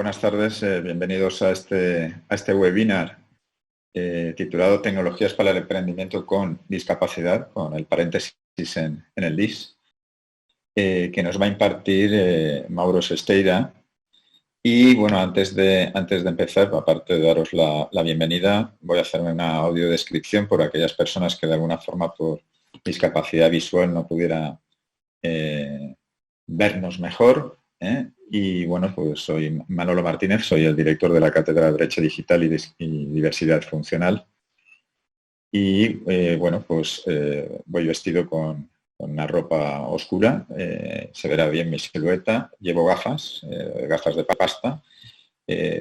buenas tardes. Bienvenidos a este webinar titulado Tecnologías para el emprendimiento con discapacidad, con el paréntesis en el DIS, que nos va a impartir Mauro Sesteira. Y bueno, antes de empezar, aparte de daros la bienvenida, voy a hacerme una audiodescripción por aquellas personas que de alguna forma por discapacidad visual no pudiera vernos mejor. Y bueno, pues soy Manolo Martínez, soy el director de la Cátedra de Brecha Digital y Diversidad Funcional. Y bueno, pues voy vestido con una ropa oscura, se verá bien mi silueta, llevo gafas de pasta.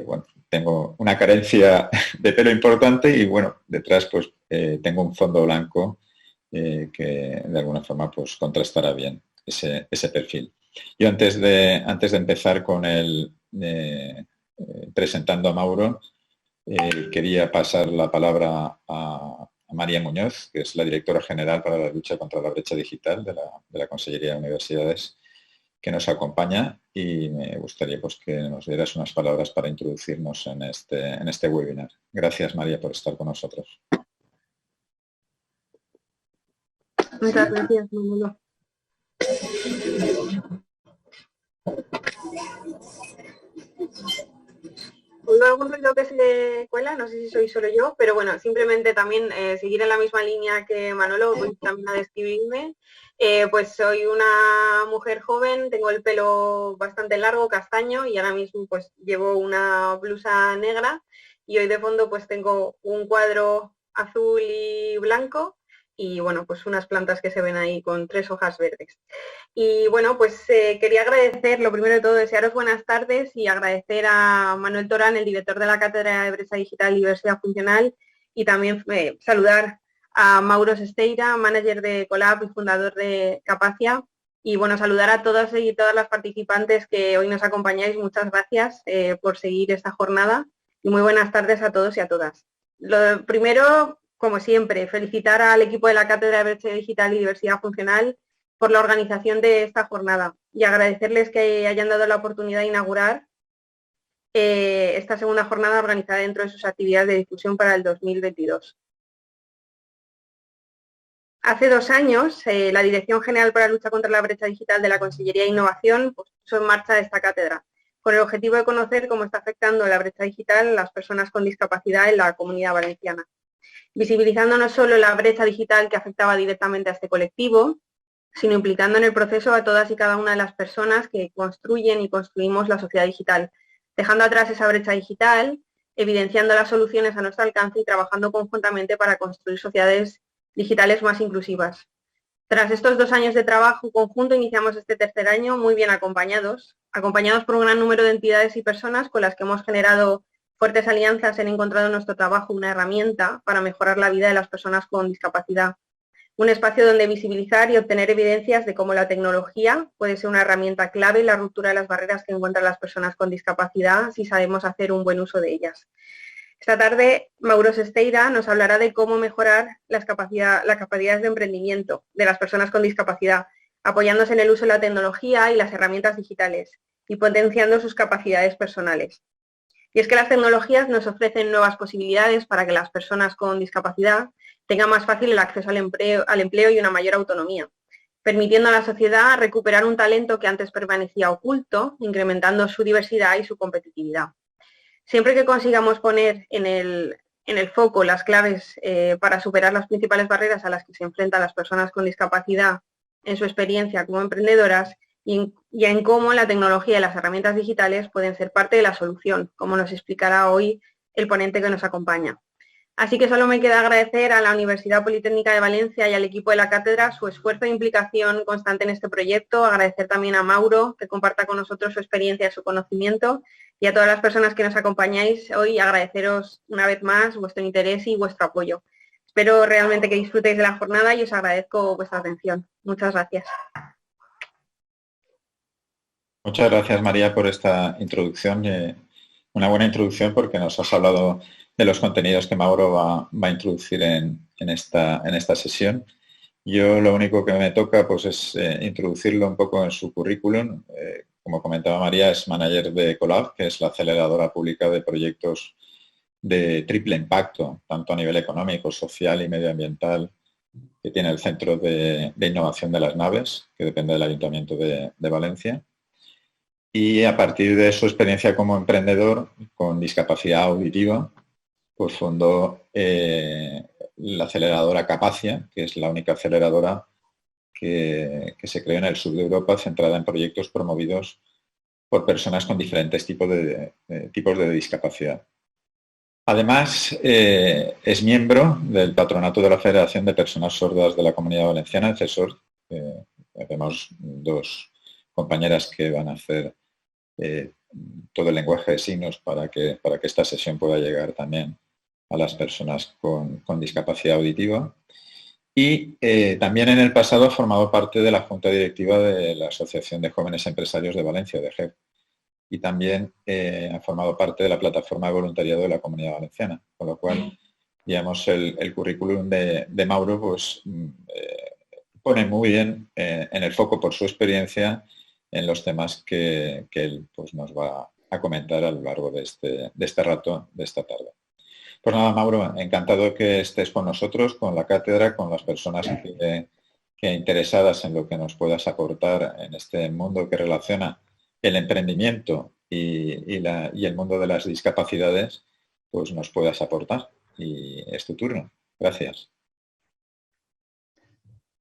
Bueno, tengo una carencia de pelo importante y bueno, detrás pues tengo un fondo blanco que de alguna forma pues contrastará bien ese perfil. Yo antes de empezar con presentando a Mauro, quería pasar la palabra a María Muñoz, que es la directora general para la lucha contra la brecha digital de la Consellería de Universidades, que nos acompaña, y me gustaría pues, que nos dieras unas palabras para introducirnos en este webinar. Gracias, María, por estar con nosotros. Muchas gracias, Manolo. Oigo algún ruido que se cuela, no sé si soy solo yo, pero bueno, simplemente también seguir en la misma línea que Manolo, voy también a describirme. Pues soy una mujer joven, tengo el pelo bastante largo, castaño, y ahora mismo pues llevo una blusa negra, y hoy de fondo pues tengo un cuadro azul y blanco, y bueno, pues unas plantas que se ven ahí con 3 hojas verdes. Y bueno, pues quería agradecer, lo primero de todo, desearos buenas tardes y agradecer a Manuel Torán, el director de la Cátedra de Brecha Digital y Diversidad Funcional, y también saludar a Mauro Sesteira, manager de Colab y fundador de Capacia. Y bueno, saludar a todas y todas las participantes que hoy nos acompañáis. Muchas gracias por seguir esta jornada y muy buenas tardes a todos y a todas. Lo primero, como siempre, felicitar al equipo de la Cátedra de Brecha Digital y Diversidad Funcional por la organización de esta jornada y agradecerles que hayan dado la oportunidad de inaugurar esta segunda jornada organizada dentro de sus actividades de difusión para el 2022. Hace 2 años, la Dirección General para la Lucha contra la Brecha Digital de la Consellería de Innovación puso en marcha esta cátedra, con el objetivo de conocer cómo está afectando la brecha digital a las personas con discapacidad en la Comunidad Valenciana, visibilizando no solo la brecha digital que afectaba directamente a este colectivo, sino implicando en el proceso a todas y cada una de las personas que construyen y construimos la sociedad digital, dejando atrás esa brecha digital, evidenciando las soluciones a nuestro alcance y trabajando conjuntamente para construir sociedades digitales más inclusivas. Tras estos 2 años de trabajo conjunto, iniciamos este tercer año muy bien acompañados por un gran número de entidades y personas con las que hemos generado fuertes alianzas, han encontrado en nuestro trabajo una herramienta para mejorar la vida de las personas con discapacidad. Un espacio donde visibilizar y obtener evidencias de cómo la tecnología puede ser una herramienta clave en la ruptura de las barreras que encuentran las personas con discapacidad si sabemos hacer un buen uso de ellas. Esta tarde, Mauro Sesteira nos hablará de cómo mejorar las capacidades de emprendimiento de las personas con discapacidad, apoyándose en el uso de la tecnología y las herramientas digitales y potenciando sus capacidades personales. Y es que las tecnologías nos ofrecen nuevas posibilidades para que las personas con discapacidad tengan más fácil el acceso al empleo y una mayor autonomía, permitiendo a la sociedad recuperar un talento que antes permanecía oculto, incrementando su diversidad y su competitividad. Siempre que consigamos poner en el foco las claves para superar las principales barreras a las que se enfrentan las personas con discapacidad en su experiencia como emprendedoras, y en cómo la tecnología y las herramientas digitales pueden ser parte de la solución, como nos explicará hoy el ponente que nos acompaña. Así que solo me queda agradecer a la Universidad Politécnica de Valencia y al equipo de la cátedra su esfuerzo e implicación constante en este proyecto. Agradecer también a Mauro, que comparta con nosotros su experiencia y su conocimiento, y a todas las personas que nos acompañáis hoy, agradeceros una vez más vuestro interés y vuestro apoyo. Espero realmente que disfrutéis de la jornada y os agradezco vuestra atención. Muchas gracias. Muchas gracias, María, por esta introducción. Una buena introducción porque nos has hablado de los contenidos que Mauro va a introducir en esta sesión. Yo lo único que me toca pues, es introducirlo un poco en su currículum. como comentaba María, es manager de Ecolab, que es la aceleradora pública de proyectos de triple impacto, tanto a nivel económico, social y medioambiental, que tiene el Centro de Innovación de las Naves, que depende del Ayuntamiento de Valencia. Y a partir de su experiencia como emprendedor con discapacidad auditiva, pues fundó la aceleradora Capacia, que es la única aceleradora que se creó en el sur de Europa, centrada en proyectos promovidos por personas con diferentes tipos de discapacidad. Además, es miembro del patronato de la Federación de Personas Sordas de la Comunidad Valenciana, el CESOR. Tenemos dos compañeras que van a hacer todo el lenguaje de signos para que esta sesión pueda llegar también a las personas con discapacidad auditiva. Y también en el pasado ha formado parte de la Junta Directiva de la Asociación de Jóvenes Empresarios de Valencia, de GEV. Y también ha formado parte de la plataforma de voluntariado de la Comunidad Valenciana, con lo cual, digamos, el currículum de Mauro pues, pone muy bien en el foco por su experiencia en los temas que él pues, nos va a comentar a lo largo de este rato, de esta tarde. Pues nada, Mauro, encantado que estés con nosotros, con la cátedra, con las personas que interesadas en lo que nos puedas aportar en este mundo que relaciona el emprendimiento y el mundo de las discapacidades, pues nos puedas aportar. Y es tu turno. Gracias.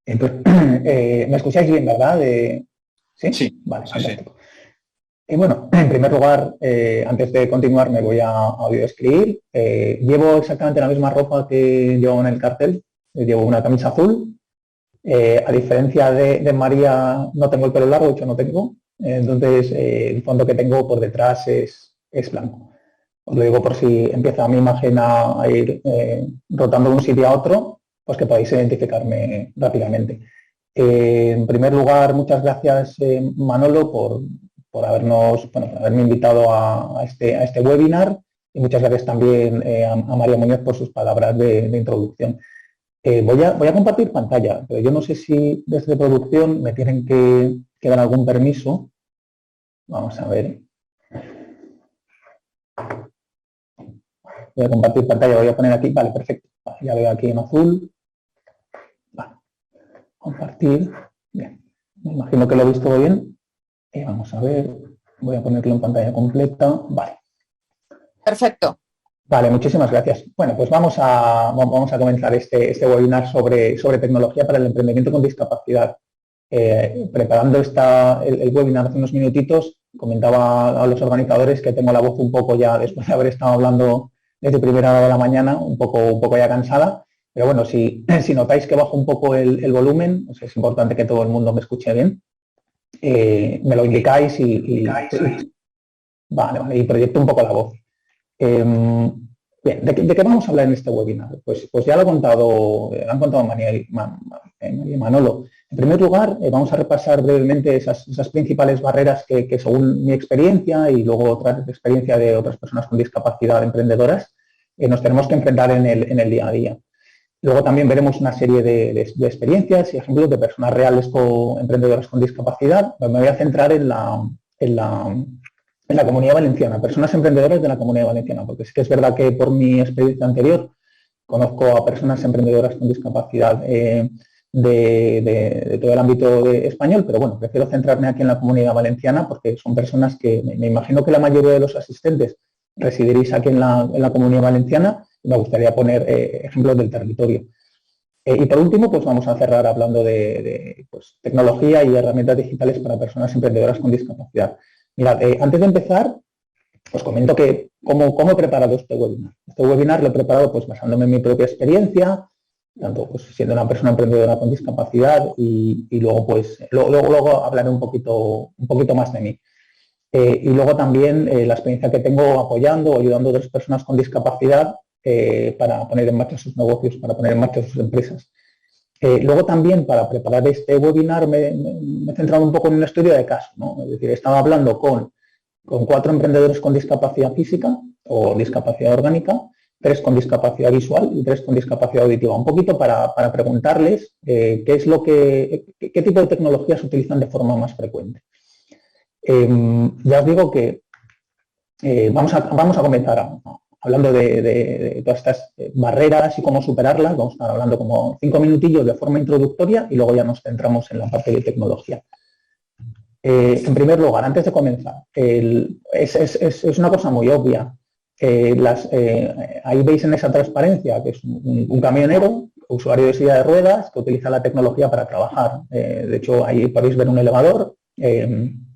¿Me escucháis bien, verdad? ¿Sí? Sí. Vale, Sí, fantástico. Y bueno, en primer lugar, antes de continuar, me voy a audiodescribir. Llevo exactamente la misma ropa que llevo en el cartel. Llevo una camisa azul. A diferencia de María, no tengo el pelo largo, de hecho no tengo. Entonces, el fondo que tengo por detrás es blanco. Os lo digo por si empieza mi imagen a ir rotando de un sitio a otro, pues que podáis identificarme rápidamente. En primer lugar, muchas gracias, Manolo, por haberme invitado a este webinar, y muchas gracias también a María Muñoz por sus palabras de introducción. Voy a compartir pantalla, pero yo no sé si desde producción me tienen que dar algún permiso. Vamos a ver. Voy a compartir pantalla, voy a poner aquí. Vale, perfecto. Vale, ya veo aquí en azul. Vale. Compartir. Bien. Me imagino que lo he visto bien. Vamos a ver. Voy a ponerlo en pantalla completa. Vale. Perfecto. Vale, muchísimas gracias. Bueno, pues vamos a comenzar este webinar sobre tecnología para el emprendimiento con discapacidad. Preparando el webinar hace unos minutitos, comentaba a los organizadores que tengo la voz un poco ya, después de haber estado hablando desde primera hora de la mañana, un poco ya cansada, pero bueno, si notáis que bajo un poco el volumen, pues es importante que todo el mundo me escuche bien, me lo indicáis y proyecto un poco la voz. Bien, ¿de qué vamos a hablar en este webinar? Pues ya lo han contado María y Manolo. En primer lugar, vamos a repasar brevemente esas principales barreras que según mi experiencia y luego otra experiencia de otras personas con discapacidad emprendedoras, nos tenemos que enfrentar en el día a día. Luego también veremos una serie de experiencias y ejemplos de personas reales emprendedoras con discapacidad. Me voy a centrar en la Comunidad Valenciana, personas emprendedoras de la Comunidad Valenciana, porque sí que es verdad que por mi experiencia anterior conozco a personas emprendedoras con discapacidad de todo el ámbito español, pero bueno, prefiero centrarme aquí en la Comunidad Valenciana porque son personas que me imagino que la mayoría de los asistentes residiréis aquí en la Comunidad Valenciana, y me gustaría poner ejemplos del territorio. Y por último, pues vamos a cerrar hablando de tecnología y herramientas digitales para personas emprendedoras con discapacidad. Mirad, antes de empezar, os comento que cómo he preparado este webinar. Este webinar lo he preparado pues basándome en mi propia experiencia, tanto pues siendo una persona emprendedora con discapacidad y luego pues luego hablaré un poquito más de mí. Y luego también la experiencia que tengo apoyando o ayudando a otras personas con discapacidad para poner en marcha sus negocios, para poner en marcha sus empresas. Luego también para preparar este webinar me he centrado un poco en un estudio de caso, ¿no? Es decir, he estado hablando con 4 emprendedores con discapacidad física o discapacidad orgánica, 3 con discapacidad visual y 3 con discapacidad auditiva. Un poquito para preguntarles qué tipo de tecnologías utilizan de forma más frecuente. Ya os digo que vamos a comenzar hablando de todas estas barreras y cómo superarlas. Vamos a estar hablando como 5 minutillos de forma introductoria y luego ya nos centramos en la parte de tecnología. En primer lugar, antes de comenzar, es una cosa muy obvia. Ahí veis en esa transparencia que es un camionero, usuario de silla de ruedas, que utiliza la tecnología para trabajar. De hecho, ahí podéis ver un elevador y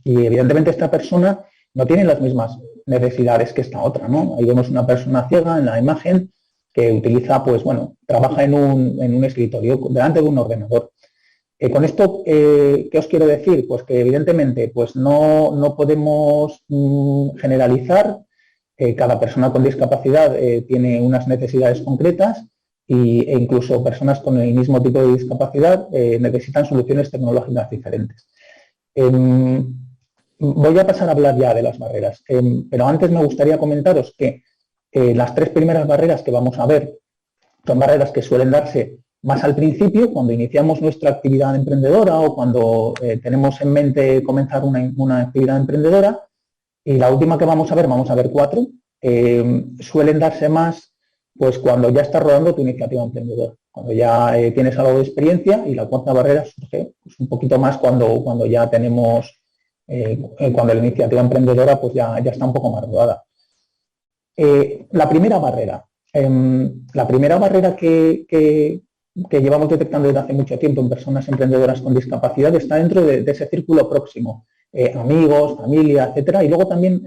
evidentemente esta persona no tiene las mismas necesidades que esta otra, ¿no? Ahí vemos una persona ciega en la imagen que utiliza, pues bueno, trabaja en un escritorio delante de un ordenador. Con esto, ¿qué os quiero decir? Pues que evidentemente pues no podemos generalizar. Cada persona con discapacidad tiene unas necesidades concretas e incluso personas con el mismo tipo de discapacidad necesitan soluciones tecnológicas diferentes. Voy a pasar a hablar ya de las barreras, pero antes me gustaría comentaros que las 3 primeras barreras que vamos a ver son barreras que suelen darse más al principio, cuando iniciamos nuestra actividad emprendedora o cuando tenemos en mente comenzar una actividad emprendedora. Y la última que vamos a ver 4, suelen darse más pues cuando ya estás rodando tu iniciativa emprendedora, cuando ya tienes algo de experiencia, y la 4ª barrera surge pues, un poquito más cuando ya tenemos, cuando la iniciativa emprendedora pues ya está un poco más rodada. La primera barrera que llevamos detectando desde hace mucho tiempo en personas emprendedoras con discapacidad está dentro de ese círculo próximo. Amigos, familia, etcétera, y luego también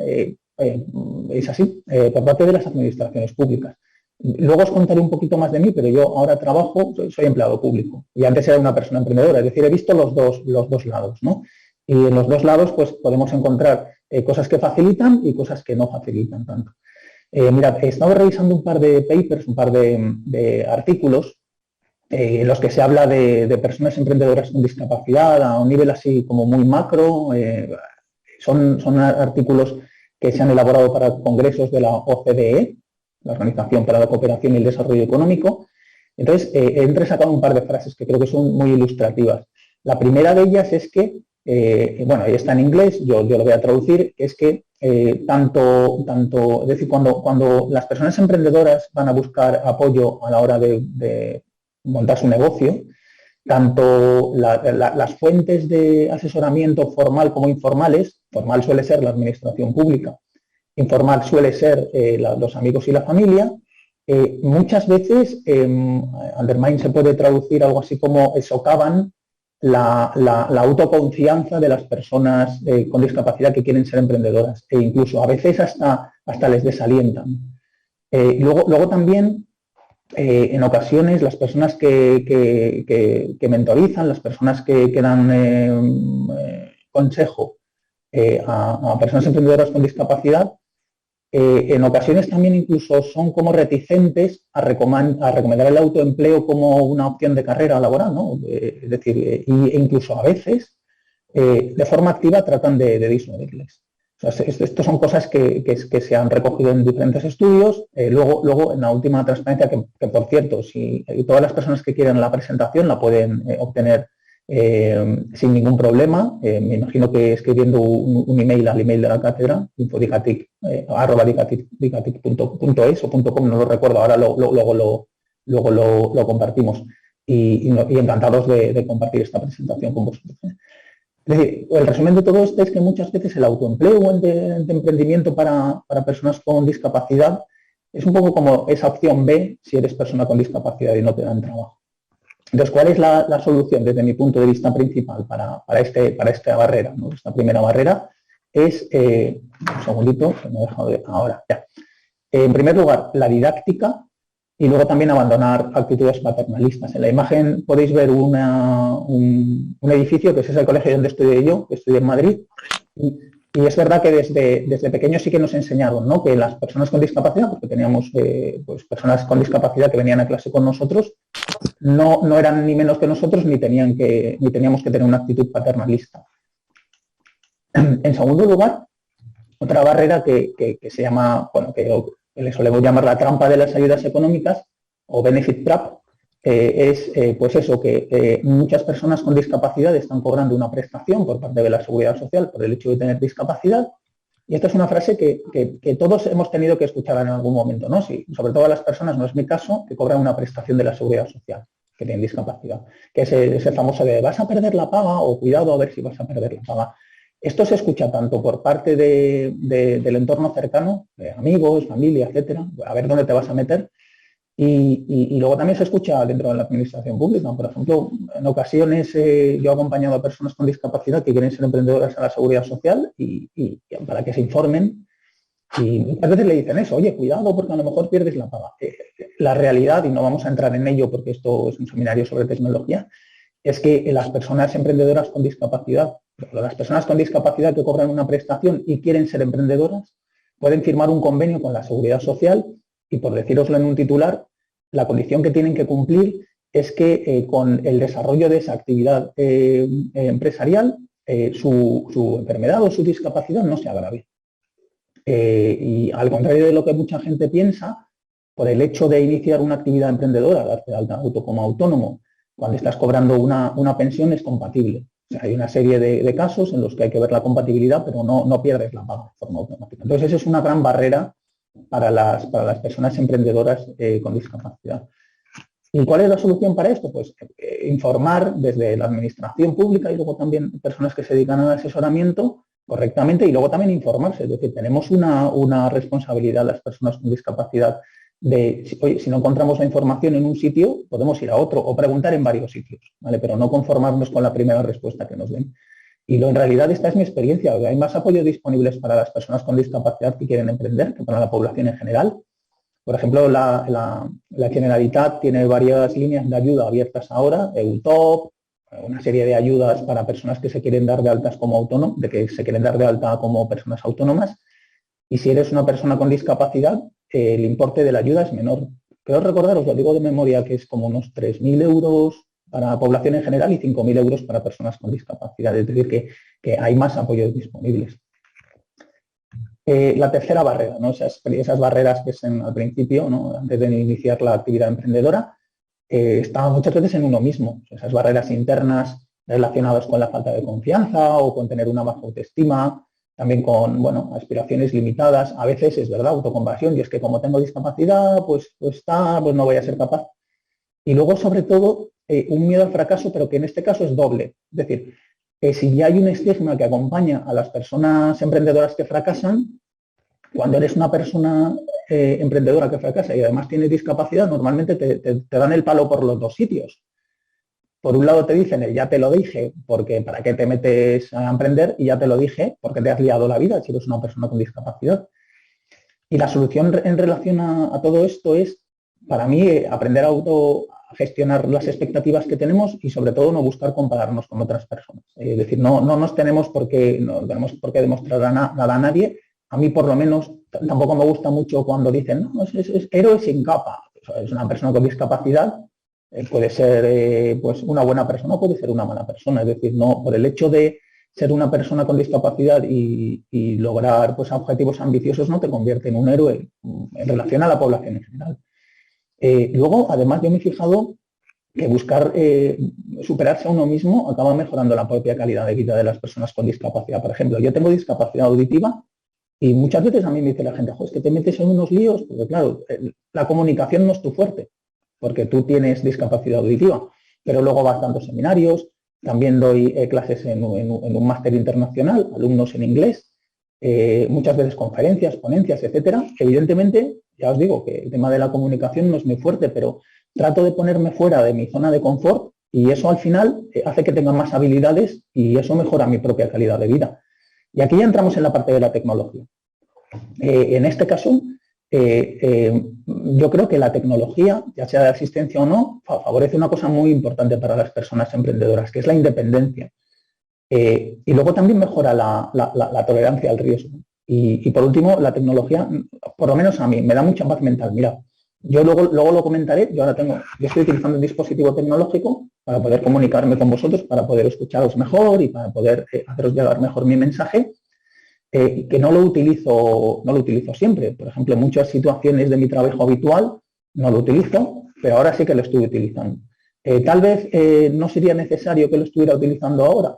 es así por parte de las administraciones públicas. Luego os contaré un poquito más de mí, pero yo ahora trabajo, soy empleado público y antes era una persona emprendedora, es decir, he visto los dos lados, ¿no? Y en los dos lados pues podemos encontrar cosas que facilitan y cosas que no facilitan tanto. Mirad, he estado revisando un par de papers, un par de artículos en los que se habla de personas emprendedoras con discapacidad a un nivel así como muy macro. Son artículos que se han elaborado para congresos de la OCDE, la Organización para la Cooperación y el Desarrollo Económico. Entonces, he entresacado un par de frases que creo que son muy ilustrativas. La primera de ellas es que, bueno, ahí está en inglés, yo lo voy a traducir, es que es decir, cuando las personas emprendedoras van a buscar apoyo a la hora de montar su negocio, tanto las fuentes de asesoramiento formal como informales, formal suele ser la administración pública, informal suele ser los amigos y la familia, muchas veces undermine se puede traducir algo así como socavan la autoconfianza de las personas con discapacidad que quieren ser emprendedoras, e incluso a veces hasta les desalientan. Luego también en ocasiones las personas que mentorizan, las personas que dan consejo a personas emprendedoras con discapacidad, en ocasiones también incluso son como reticentes a recomendar el autoempleo como una opción de carrera laboral, ¿no? Es decir, incluso a veces de forma activa tratan de disuadirles. O sea, estas son cosas que se han recogido en diferentes estudios. Luego, en la última transparencia, que por cierto, si todas las personas que quieran la presentación la pueden obtener sin ningún problema, me imagino que escribiendo un email al email de la cátedra, info@dicatic.es o .com, no lo recuerdo, ahora luego lo compartimos. Y encantados de compartir esta presentación con vosotros. Es decir, el resumen de todo esto es que muchas veces el autoempleo o el de emprendimiento para personas con discapacidad es un poco como esa opción B si eres persona con discapacidad y no te dan trabajo. Entonces, ¿cuál es la solución desde mi punto de vista principal para esta barrera, ¿no? Esta primera barrera es, un segundito, que me he dejado de, ahora, ya. En primer lugar, la didáctica. Y luego también abandonar actitudes paternalistas. En la imagen podéis ver un edificio, que ese es el colegio donde estudié yo, que estudié en Madrid. Y es verdad que desde pequeños sí que nos enseñaron, ¿no? Que las personas con discapacidad, porque teníamos pues personas con discapacidad que venían a clase con nosotros, no eran ni menos que nosotros ni teníamos que tener una actitud paternalista. En segundo lugar, otra barrera que se llama, bueno, que le solemos llamar la trampa de las ayudas económicas o benefit trap, pues eso, que muchas personas con discapacidad están cobrando una prestación por parte de la Seguridad Social por el hecho de tener discapacidad. Y esta es una frase que todos hemos tenido que escuchar en algún momento, ¿no? Sí, sobre todo las personas, no es mi caso, que cobran una prestación de la Seguridad Social, que tienen discapacidad, que es ese famoso de vas a perder la paga o cuidado a ver si vas a perder la paga. Esto se escucha tanto por parte del entorno cercano, de amigos, familia, etcétera, a ver dónde te vas a meter, y luego también se escucha dentro de la administración pública. Por ejemplo, en ocasiones yo he acompañado a personas con discapacidad que quieren ser emprendedoras a la Seguridad Social y para que se informen, y muchas veces le dicen eso, oye, cuidado porque a lo mejor pierdes la paga. La realidad, y no vamos a entrar en ello porque esto es un seminario sobre tecnología, es que las personas emprendedoras con discapacidad, las personas con discapacidad que cobran una prestación y quieren ser emprendedoras, pueden firmar un convenio con la Seguridad Social y, por deciroslo en un titular, la condición que tienen que cumplir es que con el desarrollo de esa actividad empresarial, su enfermedad o su discapacidad no se agrave. Y al contrario de lo que mucha gente piensa, por el hecho de iniciar una actividad emprendedora, darte de alta como autónomo, cuando estás cobrando una pensión es compatible. O sea, hay una serie de casos en los que hay que ver la compatibilidad, pero no pierdes la paga de forma automática. Entonces, esa es una gran barrera para las personas emprendedoras con discapacidad. ¿Y cuál es la solución para esto? Pues informar desde la administración pública y luego también personas que se dedican al asesoramiento correctamente, y luego también informarse. Es decir, tenemos una responsabilidad las personas con discapacidad de, oye, si no encontramos la información en un sitio, podemos ir a otro o preguntar en varios sitios, ¿vale? Pero no conformarnos con la primera respuesta que nos den. Y en realidad esta es mi experiencia. Hay más apoyos disponibles para las personas con discapacidad que quieren emprender que para la población en general. Por ejemplo, la Generalitat tiene varias líneas de ayuda abiertas ahora, EUTOP, una serie de ayudas para personas que se quieren dar de altas como autónomos, que se quieren dar de alta como personas autónomas. Y si eres una persona con discapacidad, el importe de la ayuda es menor. Creo recordar, os lo digo de memoria, que es como unos 3.000 euros para la población en general y 5.000 euros para personas con discapacidad. Es decir, que hay más apoyos disponibles. La tercera barrera, ¿no? Esas barreras que es al principio, ¿no? Antes de iniciar la actividad emprendedora, están muchas veces en uno mismo. Esas barreras internas relacionadas con la falta de confianza o con tener una baja autoestima, también con, bueno, aspiraciones limitadas. A veces es verdad, autocompasión, y es que como tengo discapacidad, pues no voy a ser capaz. Y luego, sobre todo, un miedo al fracaso, pero que en este caso es doble. Es decir, si ya hay un estigma que acompaña a las personas emprendedoras que fracasan, cuando eres una persona emprendedora que fracasa y además tienes discapacidad, normalmente te dan el palo por los dos sitios. Por un lado te dicen ya te lo dije, porque ¿para qué te metes a emprender? Y ya te lo dije, porque te has liado la vida si eres una persona con discapacidad. Y la solución en relación a todo esto es, para mí, aprender a gestionar las expectativas que tenemos y, sobre todo, no buscar compararnos con otras personas. Es decir, no tenemos por qué demostrar nada a nadie. A mí, por lo menos, tampoco me gusta mucho cuando dicen, no, es héroe sin capa. O sea, es una persona con discapacidad, puede ser pues una buena persona o puede ser una mala persona. Es decir, no por el hecho de ser una persona con discapacidad y lograr pues objetivos ambiciosos no te convierte en un héroe en relación a la población en general. Luego, además, yo me he fijado que buscar superarse a uno mismo acaba mejorando la propia calidad de vida de las personas con discapacidad. Por ejemplo, yo tengo discapacidad auditiva y muchas veces a mí me dice la gente, es que te metes en unos líos, porque claro, la comunicación no es tu fuerte, porque tú tienes discapacidad auditiva, pero luego vas dando seminarios, también doy clases en un máster internacional, alumnos en inglés, muchas veces conferencias, ponencias, etcétera. Evidentemente, ya os digo que el tema de la comunicación no es muy fuerte, pero trato de ponerme fuera de mi zona de confort y eso al final hace que tenga más habilidades y eso mejora mi propia calidad de vida. Y aquí ya entramos en la parte de la tecnología. En este caso, yo creo que la tecnología, ya sea de asistencia o no, favorece una cosa muy importante para las personas emprendedoras, que es la independencia. Y luego también mejora la tolerancia al riesgo. Y por último, la tecnología, por lo menos a mí, me da mucha paz mental. Mira, yo luego lo comentaré, yo estoy utilizando un dispositivo tecnológico para poder comunicarme con vosotros, para poder escucharos mejor y para poder haceros llegar mejor mi mensaje, que no lo utilizo siempre. Por ejemplo, en muchas situaciones de mi trabajo habitual no lo utilizo, pero ahora sí que lo estoy utilizando. Tal vez no sería necesario que lo estuviera utilizando ahora,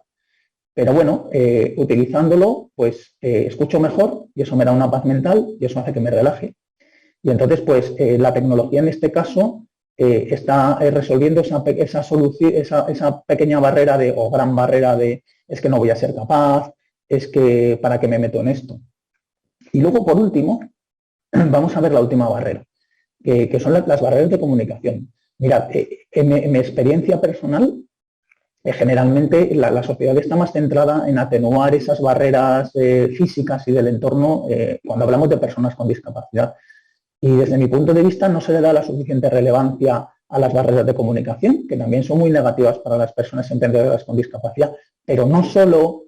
pero bueno, utilizándolo, pues escucho mejor y eso me da una paz mental y eso hace que me relaje. Y entonces, pues la tecnología en este caso está resolviendo esa pequeña barrera o gran barrera de es que no voy a ser capaz, es que para qué me meto en esto. Y luego, por último, vamos a ver la última barrera, que son las barreras de comunicación. Mirad, en mi experiencia personal, generalmente la sociedad está más centrada en atenuar esas barreras físicas y del entorno cuando hablamos de personas con discapacidad. Y desde mi punto de vista no se le da la suficiente relevancia a las barreras de comunicación, que también son muy negativas para las personas emprendedoras con discapacidad, pero no solo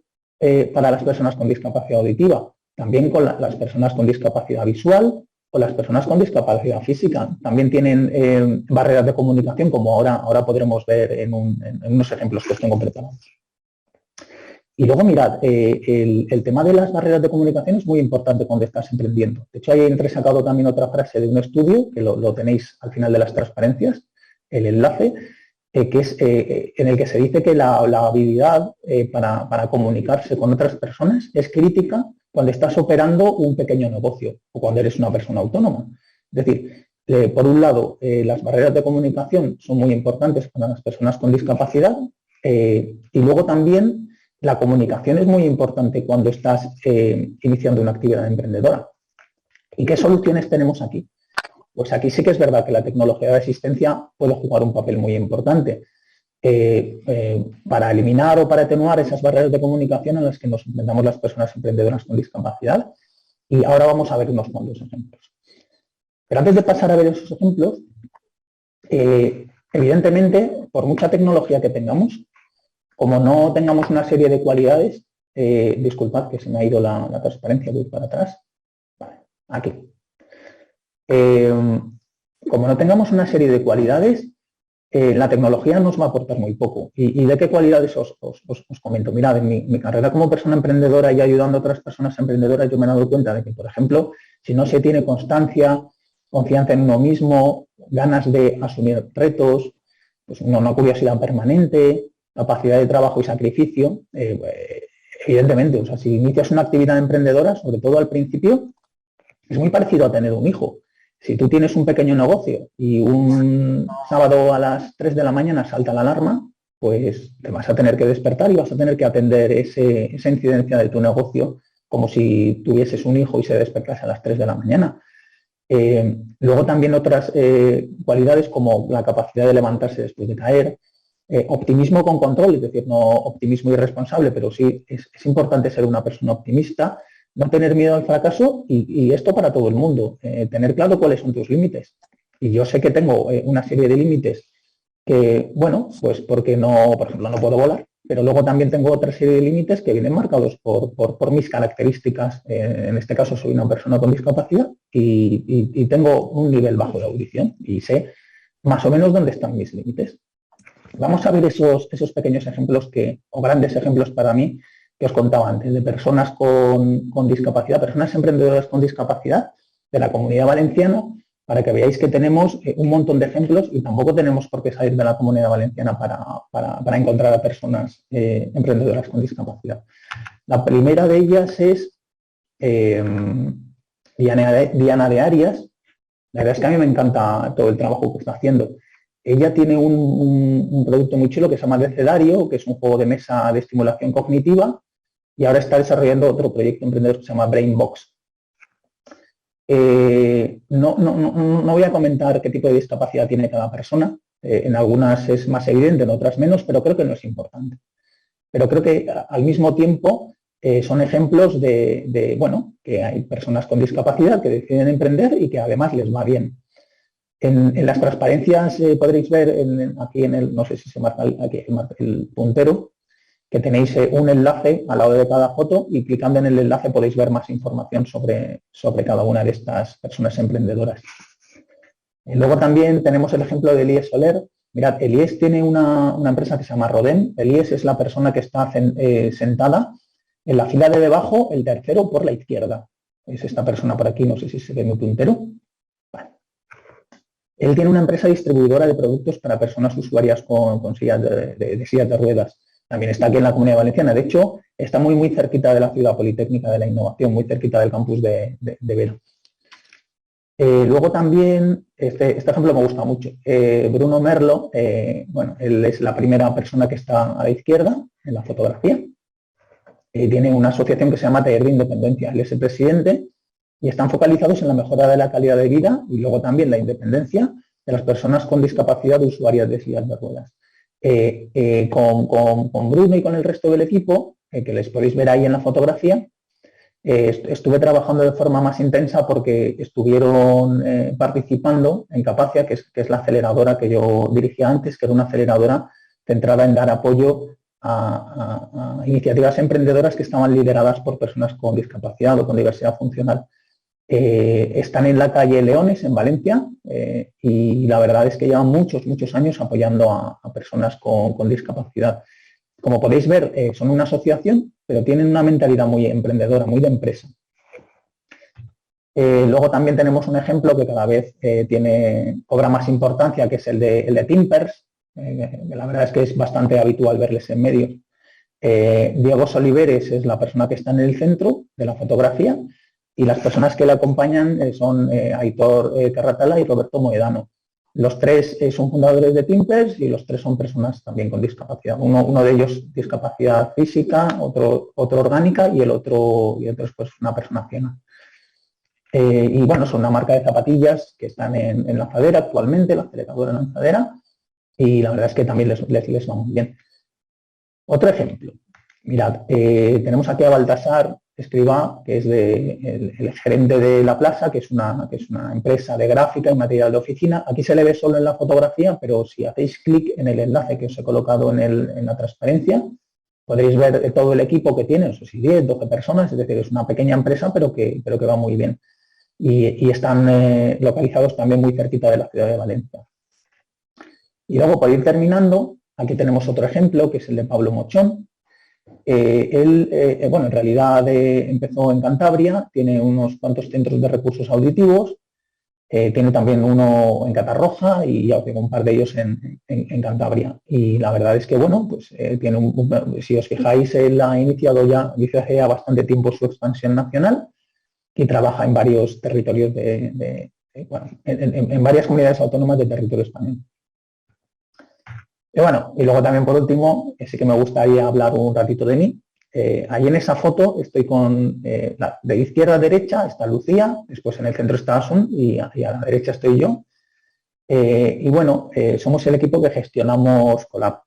para las personas con discapacidad auditiva, también con las personas con discapacidad visual o las personas con discapacidad física. También tienen barreras de comunicación, como ahora podremos ver en unos ejemplos que os tengo preparados. Y luego, mirad, el tema de las barreras de comunicación es muy importante cuando estás emprendiendo. De hecho, ahí he entresacado también otra frase de un estudio, que lo tenéis al final de las transparencias, el enlace, que es en el que se dice que la habilidad para comunicarse con otras personas es crítica cuando estás operando un pequeño negocio o cuando eres una persona autónoma. Es decir, por un lado, las barreras de comunicación son muy importantes para las personas con discapacidad y luego también la comunicación es muy importante cuando estás iniciando una actividad emprendedora. ¿Y qué soluciones tenemos aquí? Pues aquí sí que es verdad que la tecnología de asistencia puede jugar un papel muy importante para eliminar o para atenuar esas barreras de comunicación en las que nos enfrentamos las personas emprendedoras con discapacidad. Y ahora vamos a ver unos cuantos ejemplos. Pero antes de pasar a ver esos ejemplos, evidentemente, por mucha tecnología que tengamos, como no tengamos una serie de cualidades, disculpad que se me ha ido la transparencia, voy para atrás, vale, aquí. Como no tengamos una serie de cualidades, la tecnología nos va a aportar muy poco. ¿Y de qué cualidades os comento? Mirad, en mi carrera como persona emprendedora y ayudando a otras personas emprendedoras, yo me he dado cuenta de que, por ejemplo, si no se tiene constancia, confianza en uno mismo, ganas de asumir retos, pues una curiosidad permanente, capacidad de trabajo y sacrificio, evidentemente, o sea, si inicias una actividad emprendedora, sobre todo al principio, es muy parecido a tener un hijo. Si tú tienes un pequeño negocio y un sábado a las 3 de la mañana salta la alarma, pues te vas a tener que despertar y vas a tener que atender esa incidencia de tu negocio como si tuvieses un hijo y se despertase a las 3 de la mañana. Luego también otras cualidades como la capacidad de levantarse después de caer, optimismo con control, es decir, no optimismo irresponsable, pero sí es importante ser una persona optimista, no tener miedo al fracaso y esto para todo el mundo, tener claro cuáles son tus límites. Y yo sé que tengo una serie de límites que, bueno, pues porque no, por ejemplo, no puedo volar, pero luego también tengo otra serie de límites que vienen marcados por mis características. En este caso soy una persona con discapacidad y tengo un nivel bajo de audición y sé más o menos dónde están mis límites. Vamos a ver esos pequeños ejemplos o grandes ejemplos para mí que os contaba antes, de personas con discapacidad, personas emprendedoras con discapacidad de la Comunidad Valenciana, para que veáis que tenemos un montón de ejemplos y tampoco tenemos por qué salir de la Comunidad Valenciana para encontrar a personas emprendedoras con discapacidad. La primera de ellas es Diana de Arias. La verdad es que a mí me encanta todo el trabajo que está haciendo. Ella tiene un producto muy chulo que se llama Decedario, que es un juego de mesa de estimulación cognitiva, y ahora está desarrollando otro proyecto emprendedor que se llama Brainbox. No voy a comentar qué tipo de discapacidad tiene cada persona. En algunas es más evidente, en otras menos, pero creo que no es importante. Pero creo que al mismo tiempo son ejemplos bueno, que hay personas con discapacidad que deciden emprender y que además les va bien. En las transparencias podréis ver aquí no sé si se marca aquí el puntero, que tenéis un enlace al lado de cada foto y clicando en el enlace podéis ver más información sobre cada una de estas personas emprendedoras. Luego también tenemos el ejemplo de Elías Soler. Mirad, Elías tiene una empresa que se llama Rodem. Elías es la persona que está sentada en la fila de debajo, el tercero por la izquierda. Es esta persona por aquí, no sé si se ve mi puntero. Vale. Él tiene una empresa distribuidora de productos para personas usuarias con sillas de sillas de ruedas. También está aquí en la Comunidad Valenciana. De hecho, está muy cerquita de la Ciudad Politécnica de la Innovación, muy cerquita del campus de Vera. Luego también, este ejemplo me gusta mucho. Bruno Merlo, bueno, él es la primera persona que está a la izquierda en la fotografía. Tiene una asociación que se llama Taller de Independencia. Él es el presidente y están focalizados en la mejora de la calidad de vida y luego también la independencia de las personas con discapacidad usuarias de sillas de ruedas. Con Bruno y con el resto del equipo, que les podéis ver ahí en la fotografía, estuve trabajando de forma más intensa porque estuvieron participando en Capacia, que es la aceleradora que yo dirigía antes, que era una aceleradora centrada en dar apoyo a iniciativas emprendedoras que estaban lideradas por personas con discapacidad o con diversidad funcional. Están en la calle Leones, en Valencia, y la verdad es que llevan muchos años apoyando a personas con discapacidad. Como podéis ver, son una asociación, pero tienen una mentalidad muy emprendedora, muy de empresa. Luego también tenemos un ejemplo que cada vez cobra más importancia, que es el de Timpers. La verdad es que es bastante habitual verles en medios. Diego Soliveres es la persona que está en el centro de la fotografía y las personas que le acompañan son Aitor Carratala y Roberto Moedano. Los tres son fundadores de Timpers y los tres son personas también con discapacidad. Uno de ellos discapacidad física, otro orgánica y el otro es pues una persona ciega. Y bueno, son una marca de zapatillas que están en Lanzadera actualmente, la aceleradora en Lanzadera, y la verdad es que también les va muy bien. Otro ejemplo, mirad, tenemos aquí a Baltasar Escribá, que es el gerente de La Plaza, que es una empresa de gráfica y material de oficina. Aquí se le ve solo en la fotografía, pero si hacéis clic en el enlace que os he colocado en la transparencia, podréis ver todo el equipo que tiene, no sé si 10, 12 personas, es decir, es una pequeña empresa, pero que va muy bien. Y están localizados también muy cerquita de la ciudad de Valencia. Y luego, por ir terminando, aquí tenemos otro ejemplo, que es el de Pablo Mochón. Él, bueno, en realidad empezó en Cantabria, tiene unos cuantos centros de recursos auditivos, tiene también uno en Catarroja y ya os digo, un par de ellos en Cantabria. Y la verdad es que, bueno, pues tiene si os fijáis, él ha iniciado ya, dice hace ya bastante tiempo, su expansión nacional y trabaja en varios territorios bueno, en varias comunidades autónomas del territorio español. Y bueno, y luego también por último, sí que me gustaría hablar un ratito de mí. Ahí en esa foto estoy de izquierda a derecha está Lucía, después en el centro está Asun y a la derecha estoy yo. Y bueno, somos el equipo que gestionamos Colab,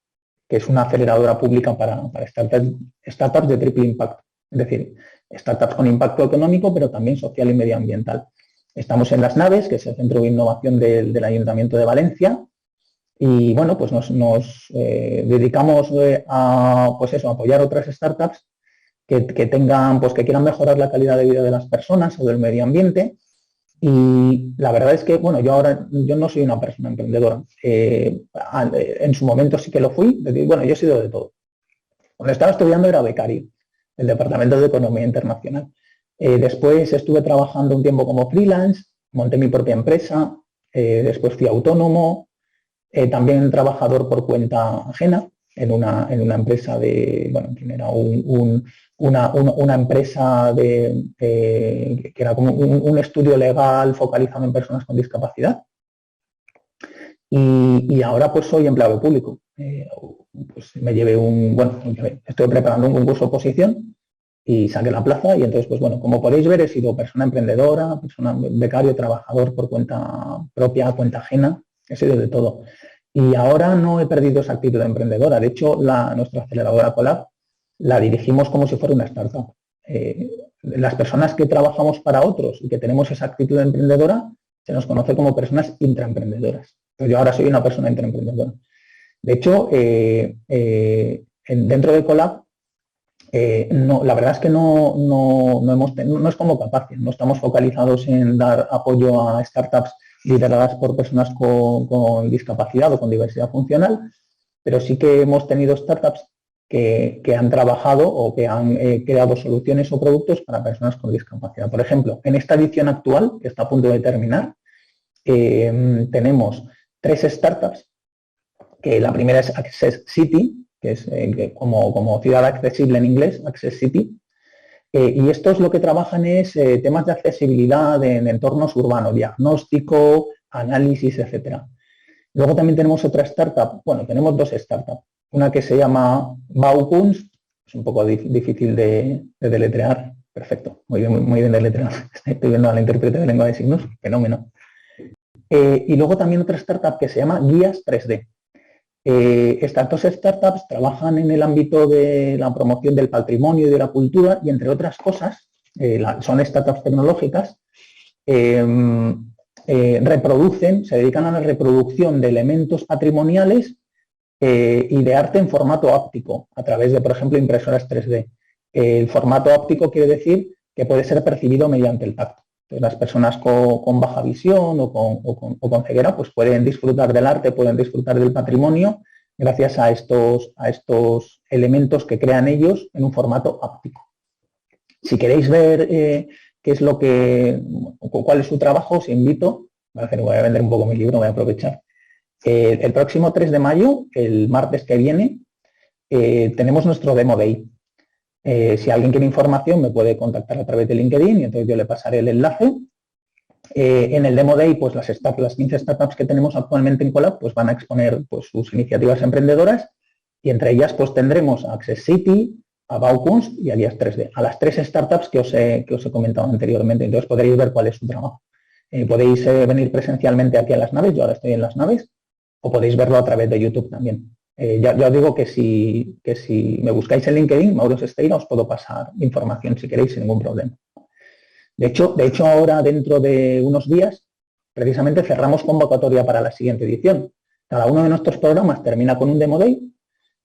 que es una aceleradora pública para startups de triple impacto, es decir, startups con impacto económico, pero también social y medioambiental. Estamos en Las Naves, que es el centro de innovación del Ayuntamiento de Valencia. Y bueno, pues nos dedicamos a apoyar otras startups que tengan, pues que quieran mejorar la calidad de vida de las personas o del medio ambiente. Y la verdad es que, bueno, yo no soy una persona emprendedora. En su momento sí que lo fui. Bueno, yo he sido de todo. Cuando estaba estudiando era becario del Departamento de Economía Internacional. Después estuve trabajando un tiempo como freelance, monté mi propia empresa, después fui autónomo. También trabajador por cuenta ajena en una empresa bueno, era una empresa que era como un estudio legal focalizado en personas con discapacidad. Y ahora pues soy empleado público. Pues me llevé estoy preparando un concurso de oposición y saqué la plaza y entonces pues bueno, como podéis ver he sido persona emprendedora, persona becario, trabajador por cuenta propia, cuenta ajena. He sido de todo. Y ahora no he perdido esa actitud emprendedora. De hecho, nuestra aceleradora Colab la dirigimos como si fuera una startup. Las personas que trabajamos para otros y que tenemos esa actitud emprendedora se nos conoce como personas intraemprendedoras. Pues yo ahora soy una persona intraemprendedora. De hecho, dentro de Colab, la verdad es que no es como Capacia. No estamos focalizados en dar apoyo a startups lideradas por personas con discapacidad o con diversidad funcional, pero sí que hemos tenido startups que han trabajado o que han creado soluciones o productos para personas con discapacidad. Por ejemplo, en esta edición actual, que está a punto de terminar, tenemos 3 startups, que la primera es Access City, que es como ciudad accesible en inglés, Access City, y estos lo que trabajan es temas de accesibilidad en entornos urbanos, diagnóstico, análisis, etcétera. Luego también tenemos otra startup, bueno, tenemos 2 startups, una que se llama Baukunst, es un poco difícil de deletrear, perfecto, muy bien deletreado, estoy viendo a la intérprete de lengua de signos, fenómeno. Y luego también otra startup que se llama Guías 3D. Estas 2 startups trabajan en el ámbito de la promoción del patrimonio y de la cultura y, entre otras cosas, son startups tecnológicas, se dedican a la reproducción de elementos patrimoniales y de arte en formato óptico, a través de, por ejemplo, impresoras 3D. El formato óptico quiere decir que puede ser percibido mediante el tacto. Entonces, las personas con baja visión o con ceguera pues pueden disfrutar del arte, pueden disfrutar del patrimonio gracias a estos elementos que crean ellos en un formato óptico. Si queréis ver cuál es su trabajo, os invito, voy a vender un poco mi libro, voy a aprovechar. El próximo 3 de mayo, el martes que viene, tenemos nuestro Demo Day. Si alguien quiere información me puede contactar a través de LinkedIn y entonces yo le pasaré el enlace. En el Demo Day, pues las 15 startups que tenemos actualmente en Colab pues van a exponer pues, sus iniciativas emprendedoras y entre ellas pues tendremos a Access City, a Baukunst y a Guías 3D, a las 3 startups que os he comentado anteriormente. Entonces podréis ver cuál es su trabajo. Podéis venir presencialmente aquí a las naves, yo ahora estoy en las naves, o podéis verlo a través de YouTube también. Ya os digo que si me buscáis en LinkedIn, Mauro Sesteira, os puedo pasar información si queréis sin ningún problema. De hecho, ahora dentro de unos días, precisamente cerramos convocatoria para la siguiente edición. Cada uno de nuestros programas termina con un Demo Day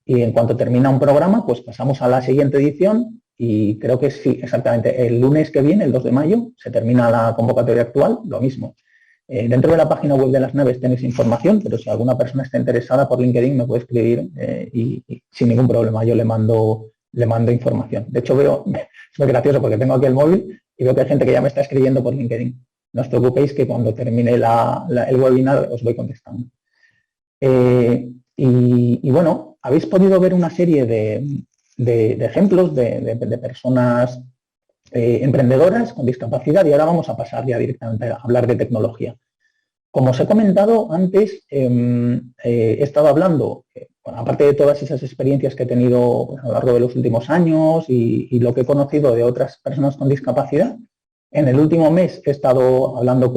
y en cuanto termina un programa, pues pasamos a la siguiente edición y creo que sí, exactamente, el lunes que viene, el 2 de mayo, se termina la convocatoria actual, lo mismo. Dentro de la página web de las naves tenéis información, pero si alguna persona está interesada por LinkedIn me puede escribir y sin ningún problema yo le mando información. De hecho es muy gracioso porque tengo aquí el móvil y veo que hay gente que ya me está escribiendo por LinkedIn. No os preocupéis que cuando termine el webinar os voy contestando. Y bueno, habéis podido ver una serie de ejemplos de personas emprendedoras con discapacidad y ahora vamos a pasar ya directamente a hablar de tecnología. Como os he comentado antes, he estado hablando, bueno, aparte de todas esas experiencias que he tenido a lo largo de los últimos años y lo que he conocido de otras personas con discapacidad, en el último mes he estado hablando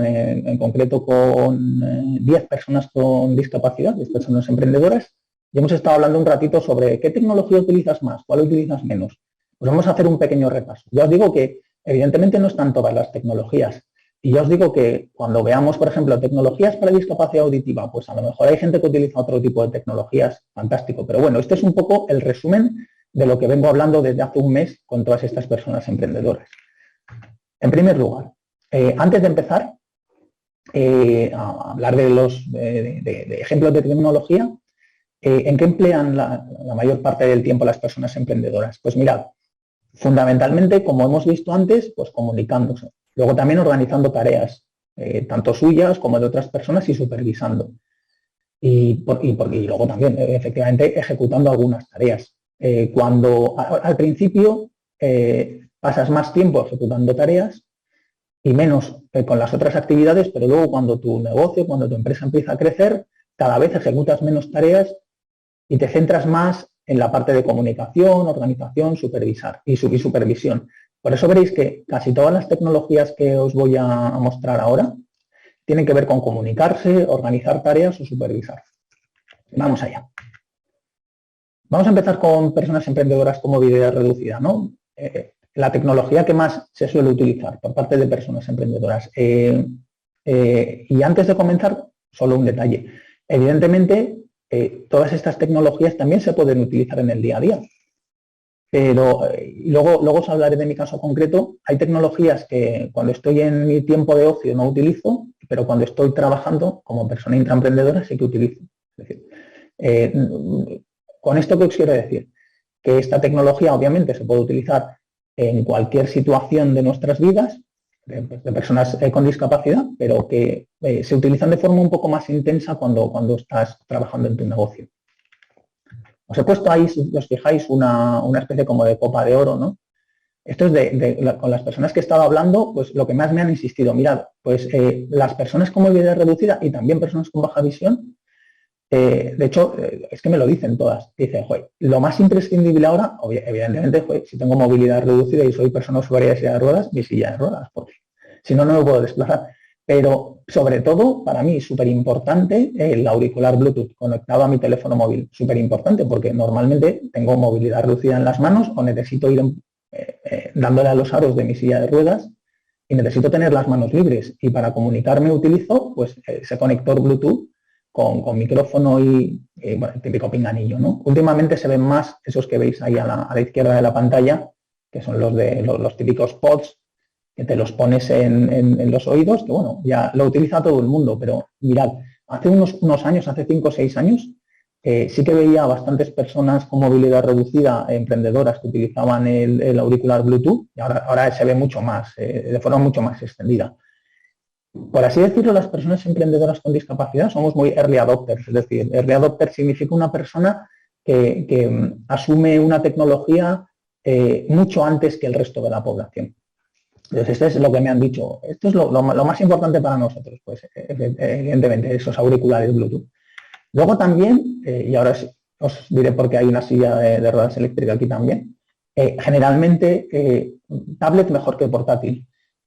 en concreto con 10 personas con discapacidad, 10 personas emprendedoras, y hemos estado hablando un ratito sobre qué tecnología utilizas más, cuál utilizas menos. Pues vamos a hacer un pequeño repaso. Ya os digo que evidentemente no están todas las tecnologías. Y ya os digo que cuando veamos, por ejemplo, tecnologías para discapacidad auditiva, pues a lo mejor hay gente que utiliza otro tipo de tecnologías, fantástico. Pero bueno, este es un poco el resumen de lo que vengo hablando desde hace un mes con todas estas personas emprendedoras. En primer lugar, antes de empezar a hablar de ejemplos de tecnología, ¿en qué emplean la mayor parte del tiempo las personas emprendedoras? Pues mirad, fundamentalmente, como hemos visto antes, pues comunicándose. Luego también organizando tareas, tanto suyas como de otras personas y supervisando. Y luego también, efectivamente, ejecutando algunas tareas. Cuando al principio pasas más tiempo ejecutando tareas y menos con las otras actividades, pero luego cuando tu negocio, cuando tu empresa empieza a crecer, cada vez ejecutas menos tareas y te centras más en la parte de comunicación, organización, supervisión. Por eso veréis que casi todas las tecnologías que os voy a mostrar ahora tienen que ver con comunicarse, organizar tareas o supervisar. Vamos allá. Vamos a empezar con personas emprendedoras con movilidad reducida, ¿no? La tecnología que más se suele utilizar por parte de personas emprendedoras. Y antes de comenzar, solo un detalle. Evidentemente, todas estas tecnologías también se pueden utilizar en el día a día. Pero luego os hablaré de mi caso concreto. Hay tecnologías que cuando estoy en mi tiempo de ocio no utilizo, pero cuando estoy trabajando como persona intraemprendedora sí que utilizo. Es decir, ¿con esto qué os quiero decir? Que esta tecnología obviamente se puede utilizar en cualquier situación de nuestras vidas, de personas con discapacidad, pero que se utilizan de forma un poco más intensa cuando estás trabajando en tu negocio. Os he puesto ahí, si os fijáis, una especie como de copa de oro, ¿no? Esto es con las personas que he estado hablando, pues lo que más me han insistido, mirad, pues las personas con movilidad reducida y también personas con baja visión, de hecho, es que me lo dicen todas. Dicen, joder, lo más imprescindible ahora, evidentemente, joder, si tengo movilidad reducida y soy persona usuaria de silla de ruedas, mi silla de ruedas, porque si no, no me puedo desplazar. Pero, sobre todo, para mí, súper importante, el auricular Bluetooth conectado a mi teléfono móvil. Súper importante, porque normalmente tengo movilidad reducida en las manos o necesito ir dándole a los aros de mi silla de ruedas y necesito tener las manos libres. Y para comunicarme utilizo pues, ese conector Bluetooth con micrófono y bueno, el típico pinganillo, ¿no? Últimamente se ven más esos que veis ahí a la izquierda de la pantalla, que son los típicos pods, que te los pones en los oídos, que bueno, ya lo utiliza todo el mundo, pero mirad, hace unos años, hace 5 o 6 años, sí que veía bastantes personas con movilidad reducida, emprendedoras, que utilizaban el auricular Bluetooth, y ahora se ve mucho más, de forma mucho más extendida. Por así decirlo, las personas emprendedoras con discapacidad somos muy early adopters, es decir, early adopter significa una persona que asume una tecnología mucho antes que el resto de la población. Entonces, esto es lo que me han dicho. Esto es lo más importante para nosotros, pues evidentemente, esos auriculares Bluetooth. Luego también, y ahora os diré por qué hay una silla de ruedas eléctrica aquí también, generalmente tablet mejor que portátil.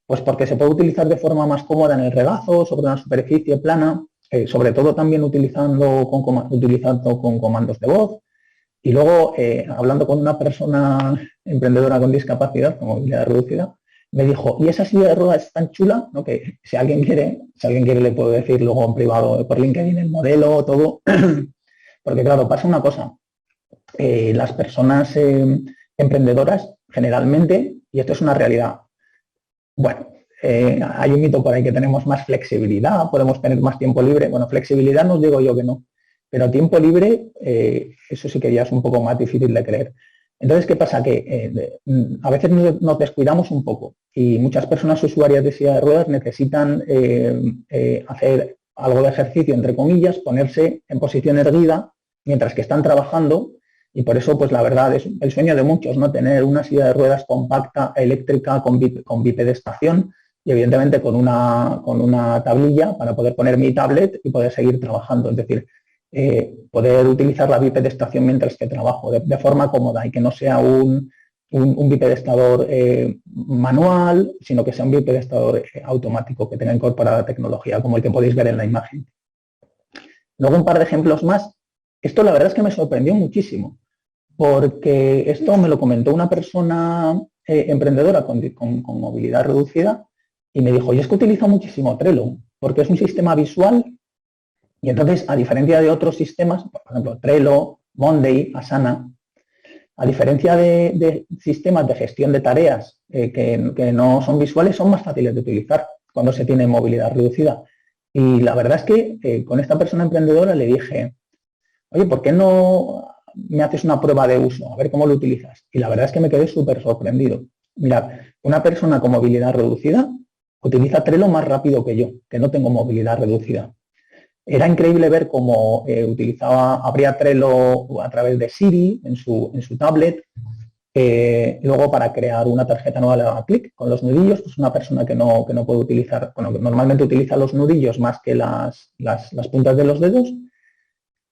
Pues porque se puede utilizar de forma más cómoda en el regazo, sobre una superficie plana, sobre todo también utilizando con comandos de voz. Y luego, hablando con una persona emprendedora con discapacidad, con movilidad reducida, me dijo, y esa silla de ruedas es tan chula, ¿no? Que si alguien quiere le puedo decir luego en privado por LinkedIn el modelo, todo. Porque claro, pasa una cosa, las personas emprendedoras generalmente, y esto es una realidad, bueno, hay un mito por ahí que tenemos más flexibilidad, podemos tener más tiempo libre. Bueno, flexibilidad no os digo yo que no, pero tiempo libre, eso sí que ya es un poco más difícil de creer. Entonces, ¿qué pasa? Que a veces nos descuidamos un poco y muchas personas usuarias de silla de ruedas necesitan hacer algo de ejercicio, entre comillas, ponerse en posición erguida mientras que están trabajando. Y por eso, pues la verdad, es el sueño de muchos, ¿no? Tener una silla de ruedas compacta, eléctrica, con bipedestación y evidentemente con una tablilla para poder poner mi tablet y poder seguir trabajando. Es decir, poder utilizar la bipedestación mientras que trabajo de forma cómoda y que no sea un bipedestador manual, sino que sea un bipedestador automático que tenga incorporada tecnología, como el que podéis ver en la imagen. Luego un par de ejemplos más. Esto la verdad es que me sorprendió muchísimo, porque esto me lo comentó una persona emprendedora con movilidad reducida y me dijo, yo es que utilizo muchísimo Trello, porque es un sistema visual y entonces, a diferencia de otros sistemas, por ejemplo, Trello, Monday, Asana, a diferencia de sistemas de gestión de tareas que no son visuales, son más fáciles de utilizar cuando se tiene movilidad reducida. Y la verdad es que con esta persona emprendedora le dije, oye, ¿por qué no me haces una prueba de uso? A ver cómo lo utilizas. Y la verdad es que me quedé súper sorprendido. Mirad, una persona con movilidad reducida utiliza Trello más rápido que yo, que no tengo movilidad reducida. Era increíble ver cómo abría Trello a través de Siri en su tablet. Luego, para crear una tarjeta nueva le daba clic con los nudillos. Pues una persona que no puede utilizar, bueno, que normalmente utiliza los nudillos más que las puntas de los dedos.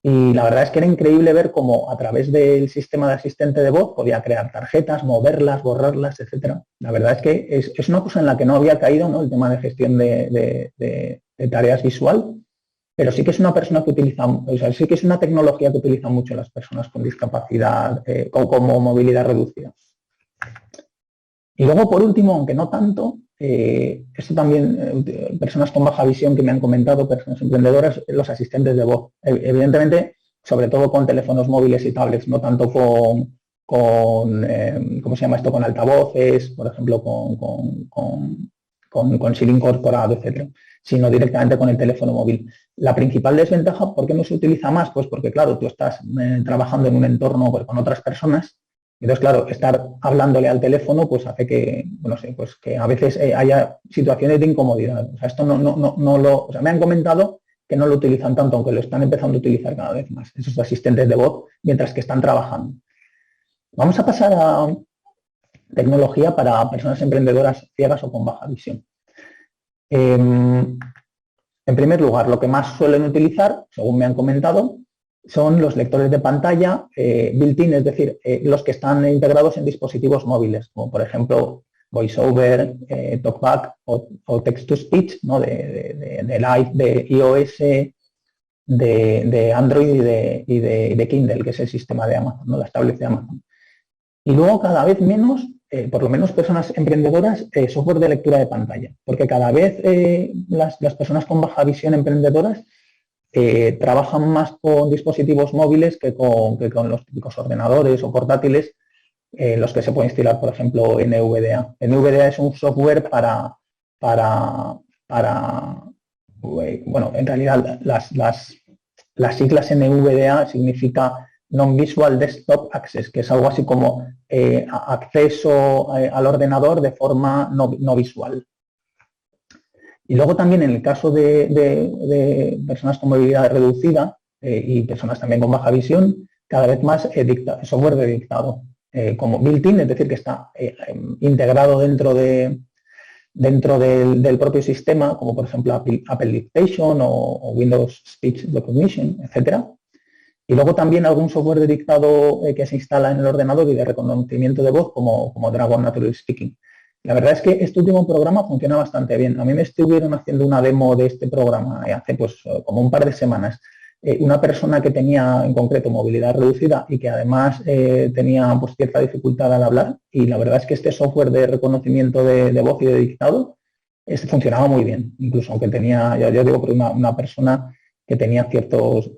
Y la verdad es que era increíble ver cómo a través del sistema de asistente de voz podía crear tarjetas, moverlas, borrarlas, etcétera. La verdad es que es una cosa en la que no había caído, ¿no? El tema de gestión de tareas visual, pero sí que es una persona que utiliza, o sea, sí que es una tecnología que utilizan mucho las personas con discapacidad, como movilidad reducida. Y luego, por último, aunque no tanto, esto también, personas con baja visión que me han comentado, personas emprendedoras, los asistentes de voz. Evidentemente, sobre todo con teléfonos móviles y tablets, no tanto con ¿cómo se llama esto? Con altavoces, por ejemplo, con Siri incorporado, etcétera, sino directamente con el teléfono móvil. La principal desventaja, ¿por qué no se utiliza más? Pues porque, claro, tú estás trabajando en un entorno con otras personas, Entonces, claro, estar hablándole al teléfono pues hace que, no sé, pues que a veces haya situaciones de incomodidad. O sea, esto o sea, me han comentado que no lo utilizan tanto, aunque lo están empezando a utilizar cada vez más, esos asistentes de voz, mientras que están trabajando. Vamos a pasar a tecnología para personas emprendedoras ciegas o con baja visión. En primer lugar, lo que más suelen utilizar, según me han comentado, son los lectores de pantalla built-in, es decir, los que están integrados en dispositivos móviles, como por ejemplo VoiceOver, TalkBack o Text-to-Speech, ¿no? de iOS, de Android y de Kindle, que es el sistema de Amazon, ¿no? Las tablets de Amazon. Y luego cada vez menos, por lo menos personas emprendedoras, software de lectura de pantalla, porque cada vez las personas con baja visión emprendedoras trabajan más con dispositivos móviles que con los típicos ordenadores o portátiles, los que se puede instalar, por ejemplo, NVDA. NVDA es un software para bueno, en realidad las siglas NVDA significa Non-Visual Desktop Access, que es algo así como acceso al ordenador de forma no visual. Y luego también en el caso de personas con movilidad reducida y personas también con baja visión, cada vez más software de dictado, como built-in, es decir, que está integrado dentro del propio sistema, como por ejemplo Apple Dictation o Windows Speech Recognition, etcétera. Y luego también algún software de dictado que se instala en el ordenador y de reconocimiento de voz, como Dragon Natural Speaking. La verdad es que este último programa funciona bastante bien. A mí me estuvieron haciendo una demo de este programa hace pues como un par de semanas. Una persona que tenía en concreto movilidad reducida y que además tenía pues cierta dificultad al hablar, y la verdad es que este software de reconocimiento de voz y de dictado funcionaba muy bien, incluso aunque tenía, yo digo, una persona que tenía ciertos,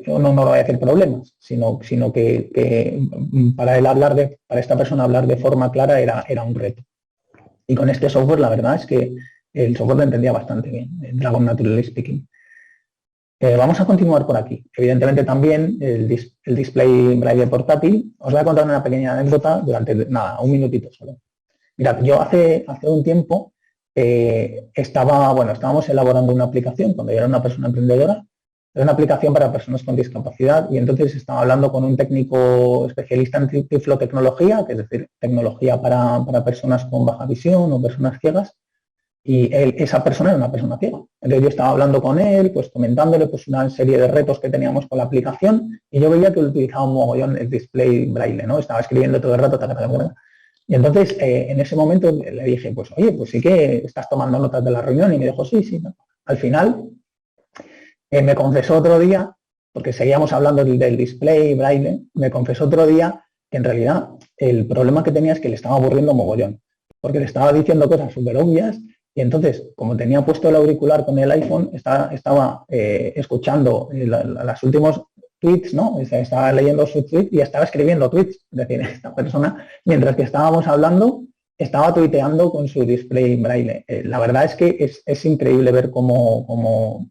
no voy a decir problemas, sino que para él para esta persona hablar de forma clara era un reto. Y con este software la verdad es que el software lo entendía bastante bien, el Dragon Natural Speaking. Vamos a continuar por aquí. Evidentemente también el display braille portátil. Os voy a contar una pequeña anécdota durante, nada, un minutito solo. Mirad, yo hace un tiempo estábamos elaborando una aplicación, cuando yo era una persona emprendedora, era una aplicación para personas con discapacidad, y entonces estaba hablando con un técnico especialista en tiflotecnología, que es decir, tecnología para personas con baja visión o personas ciegas, y esa persona era una persona ciega. Entonces yo estaba hablando con él, pues comentándole pues una serie de retos que teníamos con la aplicación, y yo veía que él utilizaba un mogollón el display braille, ¿no? Estaba escribiendo todo el rato, y entonces en ese momento le dije, pues oye, pues sí que estás tomando notas de la reunión, y me dijo, sí, ¿no? Al final me confesó otro día, porque seguíamos hablando del display braille, me confesó otro día que en realidad el problema que tenía es que le estaba aburriendo mogollón, porque le estaba diciendo cosas súper obvias, y entonces, como tenía puesto el auricular con el iPhone, estaba escuchando los últimos tweets, ¿no? Estaba leyendo su tweet y estaba escribiendo tweets. Es decir, esta persona, mientras que estábamos hablando, estaba tuiteando con su display braille. La verdad es que es increíble ver cómo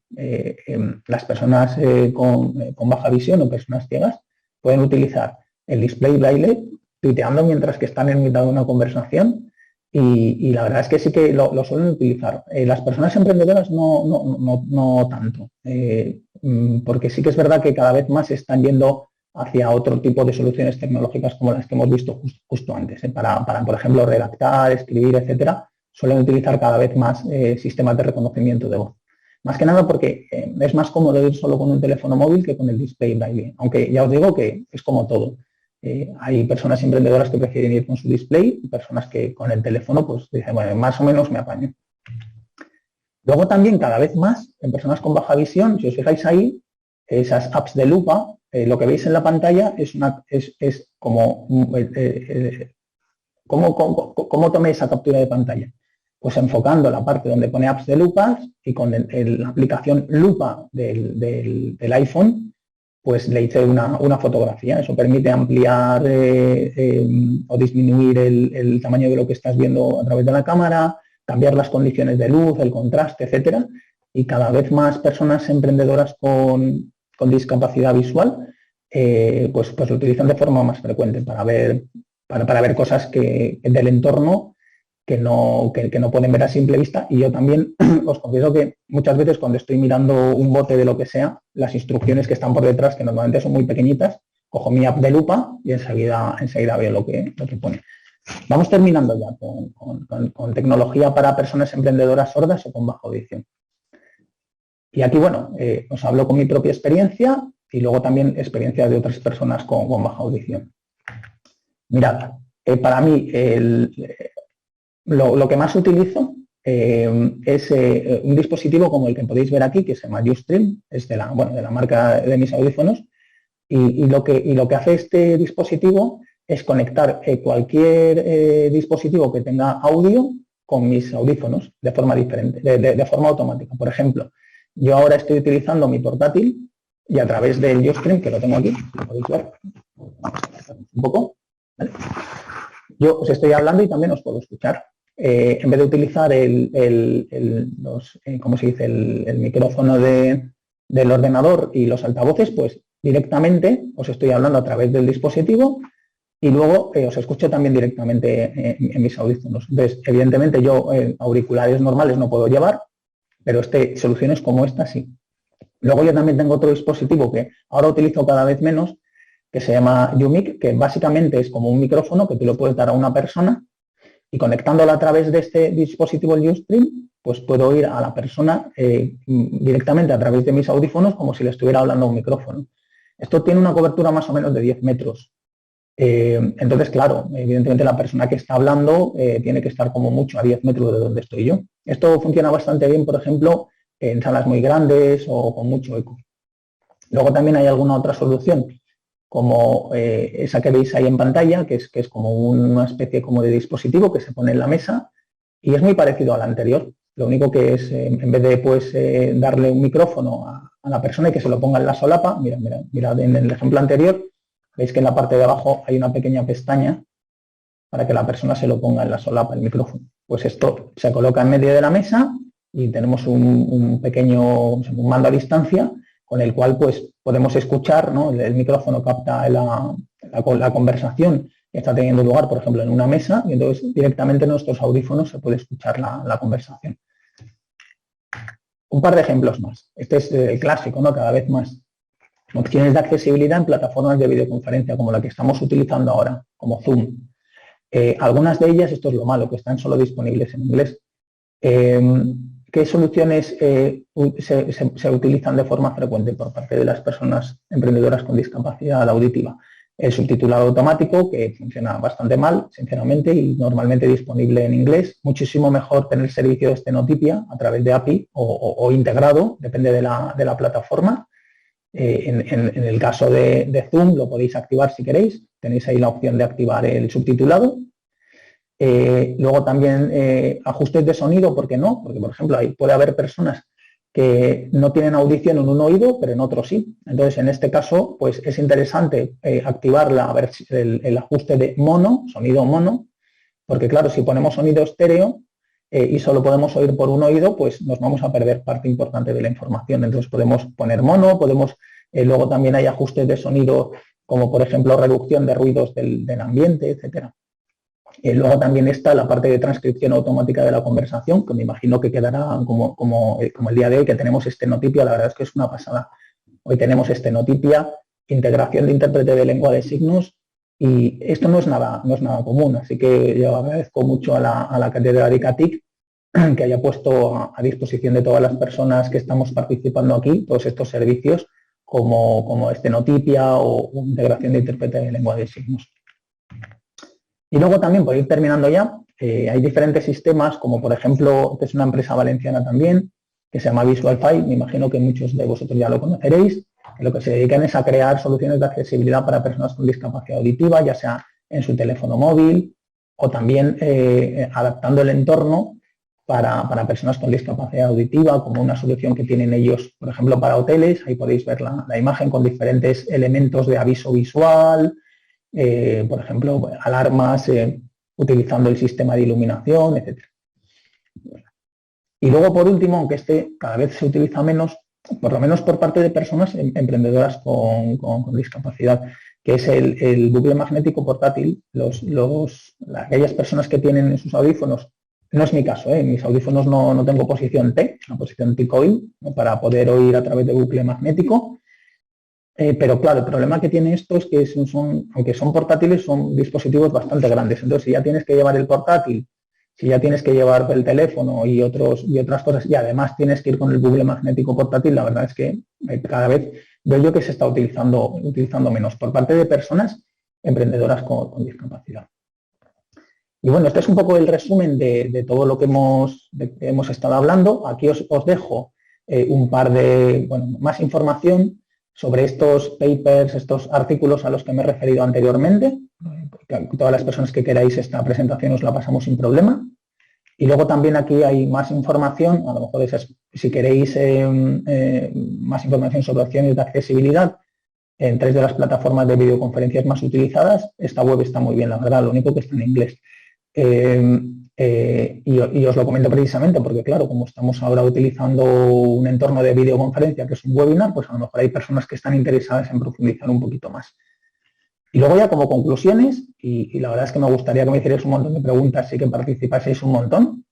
las personas con baja visión o personas ciegas pueden utilizar el display braille tuiteando mientras que están en mitad de una conversación, y la verdad es que sí que lo suelen utilizar. Las personas emprendedoras no tanto, porque sí que es verdad que cada vez más se están yendo hacia otro tipo de soluciones tecnológicas como las que hemos visto justo antes. Para, por ejemplo, redactar, escribir, etcétera, suelen utilizar cada vez más sistemas de reconocimiento de voz. Más que nada porque es más cómodo ir solo con un teléfono móvil que con el display braille, aunque ya os digo que es como todo. Hay personas emprendedoras que prefieren ir con su display y personas que con el teléfono pues dicen, bueno, más o menos me apaño. Luego también cada vez más en personas con baja visión, si os fijáis ahí, esas apps de lupa, lo que veis en la pantalla es como ¿cómo tomé esa captura de pantalla? Pues enfocando la parte donde pone apps de lupas y con la aplicación lupa del iPhone, pues le hice una fotografía. Eso permite ampliar o disminuir el tamaño de lo que estás viendo a través de la cámara, cambiar las condiciones de luz, el contraste, etcétera. Y cada vez más personas emprendedoras con discapacidad visual pues lo utilizan de forma más frecuente para ver cosas del entorno que no pueden ver a simple vista. Y yo también os confieso que muchas veces cuando estoy mirando un bote de lo que sea, las instrucciones que están por detrás, que normalmente son muy pequeñitas, cojo mi app de lupa y enseguida veo lo que pone. Vamos terminando ya con tecnología para personas emprendedoras sordas o con baja audición. Y aquí, bueno, os hablo con mi propia experiencia y luego también experiencias de otras personas con baja audición. Mirad, para mí lo que más utilizo es un dispositivo como el que podéis ver aquí, que se llama Ustream, es de la marca de mis audífonos, y lo que hace este dispositivo es conectar cualquier dispositivo que tenga audio con mis audífonos de forma diferente, de forma automática. Por ejemplo, yo ahora estoy utilizando mi portátil y a través del Ustream, que lo tengo aquí, lo podéis ver, vamos a acercar un poco, ¿vale? Yo os estoy hablando y también os puedo escuchar. En vez de utilizar ¿cómo se dice? El micrófono del ordenador y los altavoces, pues directamente os estoy hablando a través del dispositivo y luego os escucho también directamente en mis audífonos. Entonces, evidentemente yo auriculares normales no puedo llevar, pero soluciones como esta sí. Luego yo también tengo otro dispositivo que ahora utilizo cada vez menos, que se llama YouMic, que básicamente es como un micrófono que tú le puedes dar a una persona y conectándola a través de este dispositivo, el Ustream, pues puedo oír a la persona directamente a través de mis audífonos como si le estuviera hablando a un micrófono. Esto tiene una cobertura más o menos de 10 metros. Entonces, claro, evidentemente la persona que está hablando tiene que estar como mucho a 10 metros de donde estoy yo. Esto funciona bastante bien, por ejemplo, en salas muy grandes o con mucho eco. Luego también hay alguna otra solución, como esa que veis ahí en pantalla, que es como una especie como de dispositivo que se pone en la mesa y es muy parecido al anterior. Lo único que es, en vez de darle un micrófono a la persona y que se lo ponga en la solapa, mirad en el ejemplo anterior, veis que en la parte de abajo hay una pequeña pestaña para que la persona se lo ponga en la solapa, el micrófono. Pues esto se coloca en medio de la mesa y tenemos un pequeño mando a distancia con el cual pues podemos escuchar, ¿no? El micrófono capta la conversación que está teniendo lugar, por ejemplo, en una mesa y entonces directamente en nuestros audífonos se puede escuchar la conversación. Un par de ejemplos más. Este es el clásico, ¿no? Cada vez más. Opciones de accesibilidad en plataformas de videoconferencia como la que estamos utilizando ahora, como Zoom. Algunas de ellas, esto es lo malo, que están solo disponibles en inglés. ¿Qué soluciones se utilizan de forma frecuente por parte de las personas emprendedoras con discapacidad auditiva? El subtitulado automático, que funciona bastante mal, sinceramente, y normalmente disponible en inglés. Muchísimo mejor tener servicio de Stenotipia a través de API o integrado, depende de la plataforma. En el caso de Zoom lo podéis activar si queréis, tenéis ahí la opción de activar el subtitulado. Luego también ajustes de sonido, ¿por qué no? Porque, por ejemplo, ahí puede haber personas que no tienen audición en un oído, pero en otro sí. Entonces, en este caso, pues es interesante activar el ajuste de mono, sonido mono, porque claro, si ponemos sonido estéreo y solo podemos oír por un oído, pues nos vamos a perder parte importante de la información. Entonces, podemos poner mono, luego también hay ajustes de sonido, como por ejemplo reducción de ruidos del ambiente, etcétera. Luego también está la parte de transcripción automática de la conversación, que me imagino que quedará como el día de hoy, que tenemos Stenotipia. La verdad es que es una pasada. Hoy tenemos Stenotipia, integración de intérprete de lengua de signos, y esto no es nada común. Así que yo agradezco mucho a la cátedra de ICATIC que haya puesto a disposición de todas las personas que estamos participando aquí todos estos servicios como Stenotipia o integración de intérprete de lengua de signos. Y luego también, por ir terminando ya, hay diferentes sistemas, como por ejemplo, que es una empresa valenciana también, que se llama Visualfy, me imagino que muchos de vosotros ya lo conoceréis, que lo que se dedican es a crear soluciones de accesibilidad para personas con discapacidad auditiva, ya sea en su teléfono móvil o también adaptando el entorno para personas con discapacidad auditiva, como una solución que tienen ellos, por ejemplo, para hoteles. Ahí podéis ver la imagen con diferentes elementos de aviso visual, por ejemplo, alarmas utilizando el sistema de iluminación, etc. Y luego, por último, aunque este cada vez se utiliza menos, por lo menos por parte de personas emprendedoras con discapacidad, que es el bucle magnético portátil. Aquellas personas que tienen en sus audífonos, no es mi caso, en mis audífonos no tengo posición T, es una posición T-coil, ¿no?, para poder oír a través de bucle magnético. Pero claro, el problema que tiene esto es que aunque son portátiles, son dispositivos bastante grandes. Entonces, si ya tienes que llevar el portátil, si ya tienes que llevar el teléfono y otras cosas, y además tienes que ir con el bucle magnético portátil, la verdad es que cada vez veo yo que se está utilizando menos por parte de personas emprendedoras con discapacidad. Y bueno, este es un poco el resumen de todo lo que hemos estado hablando. Aquí os dejo un par de, más información sobre estos papers, estos artículos a los que me he referido anteriormente. Todas las personas que queráis esta presentación os la pasamos sin problema. Y luego también aquí hay más información, a lo mejor si queréis más información sobre opciones de accesibilidad en 3 de las plataformas de videoconferencias más utilizadas. Esta web está muy bien, la verdad, lo único que está en inglés. Y os lo comento precisamente porque, claro, como estamos ahora utilizando un entorno de videoconferencia que es un webinar, pues a lo mejor hay personas que están interesadas en profundizar un poquito más. Y luego ya como conclusiones, y la verdad es que me gustaría que me hicierais un montón de preguntas y que participaseis un montón.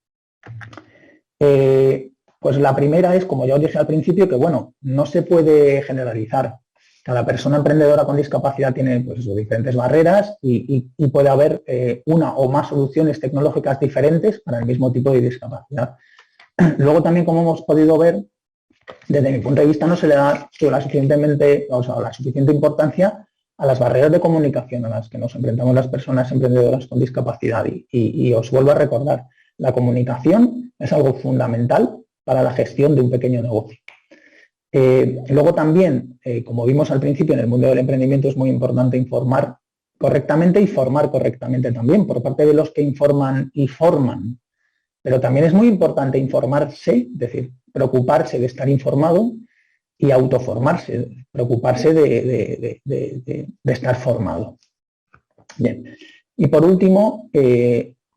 Pues la primera es, como ya os dije al principio, que bueno, no se puede generalizar. Cada persona emprendedora con discapacidad tiene pues, diferentes barreras y puede haber una o más soluciones tecnológicas diferentes para el mismo tipo de discapacidad. Luego también, como hemos podido ver, desde mi punto de vista no se le da la suficiente importancia a las barreras de comunicación a las que nos enfrentamos las personas emprendedoras con discapacidad. Y os vuelvo a recordar, la comunicación es algo fundamental para la gestión de un pequeño negocio. Luego también, como vimos al principio, en el mundo del emprendimiento es muy importante informar correctamente y formar correctamente también por parte de los que informan y forman. Pero también es muy importante informarse, es decir, preocuparse de estar informado y autoformarse, preocuparse de estar formado. Bien. Y por último,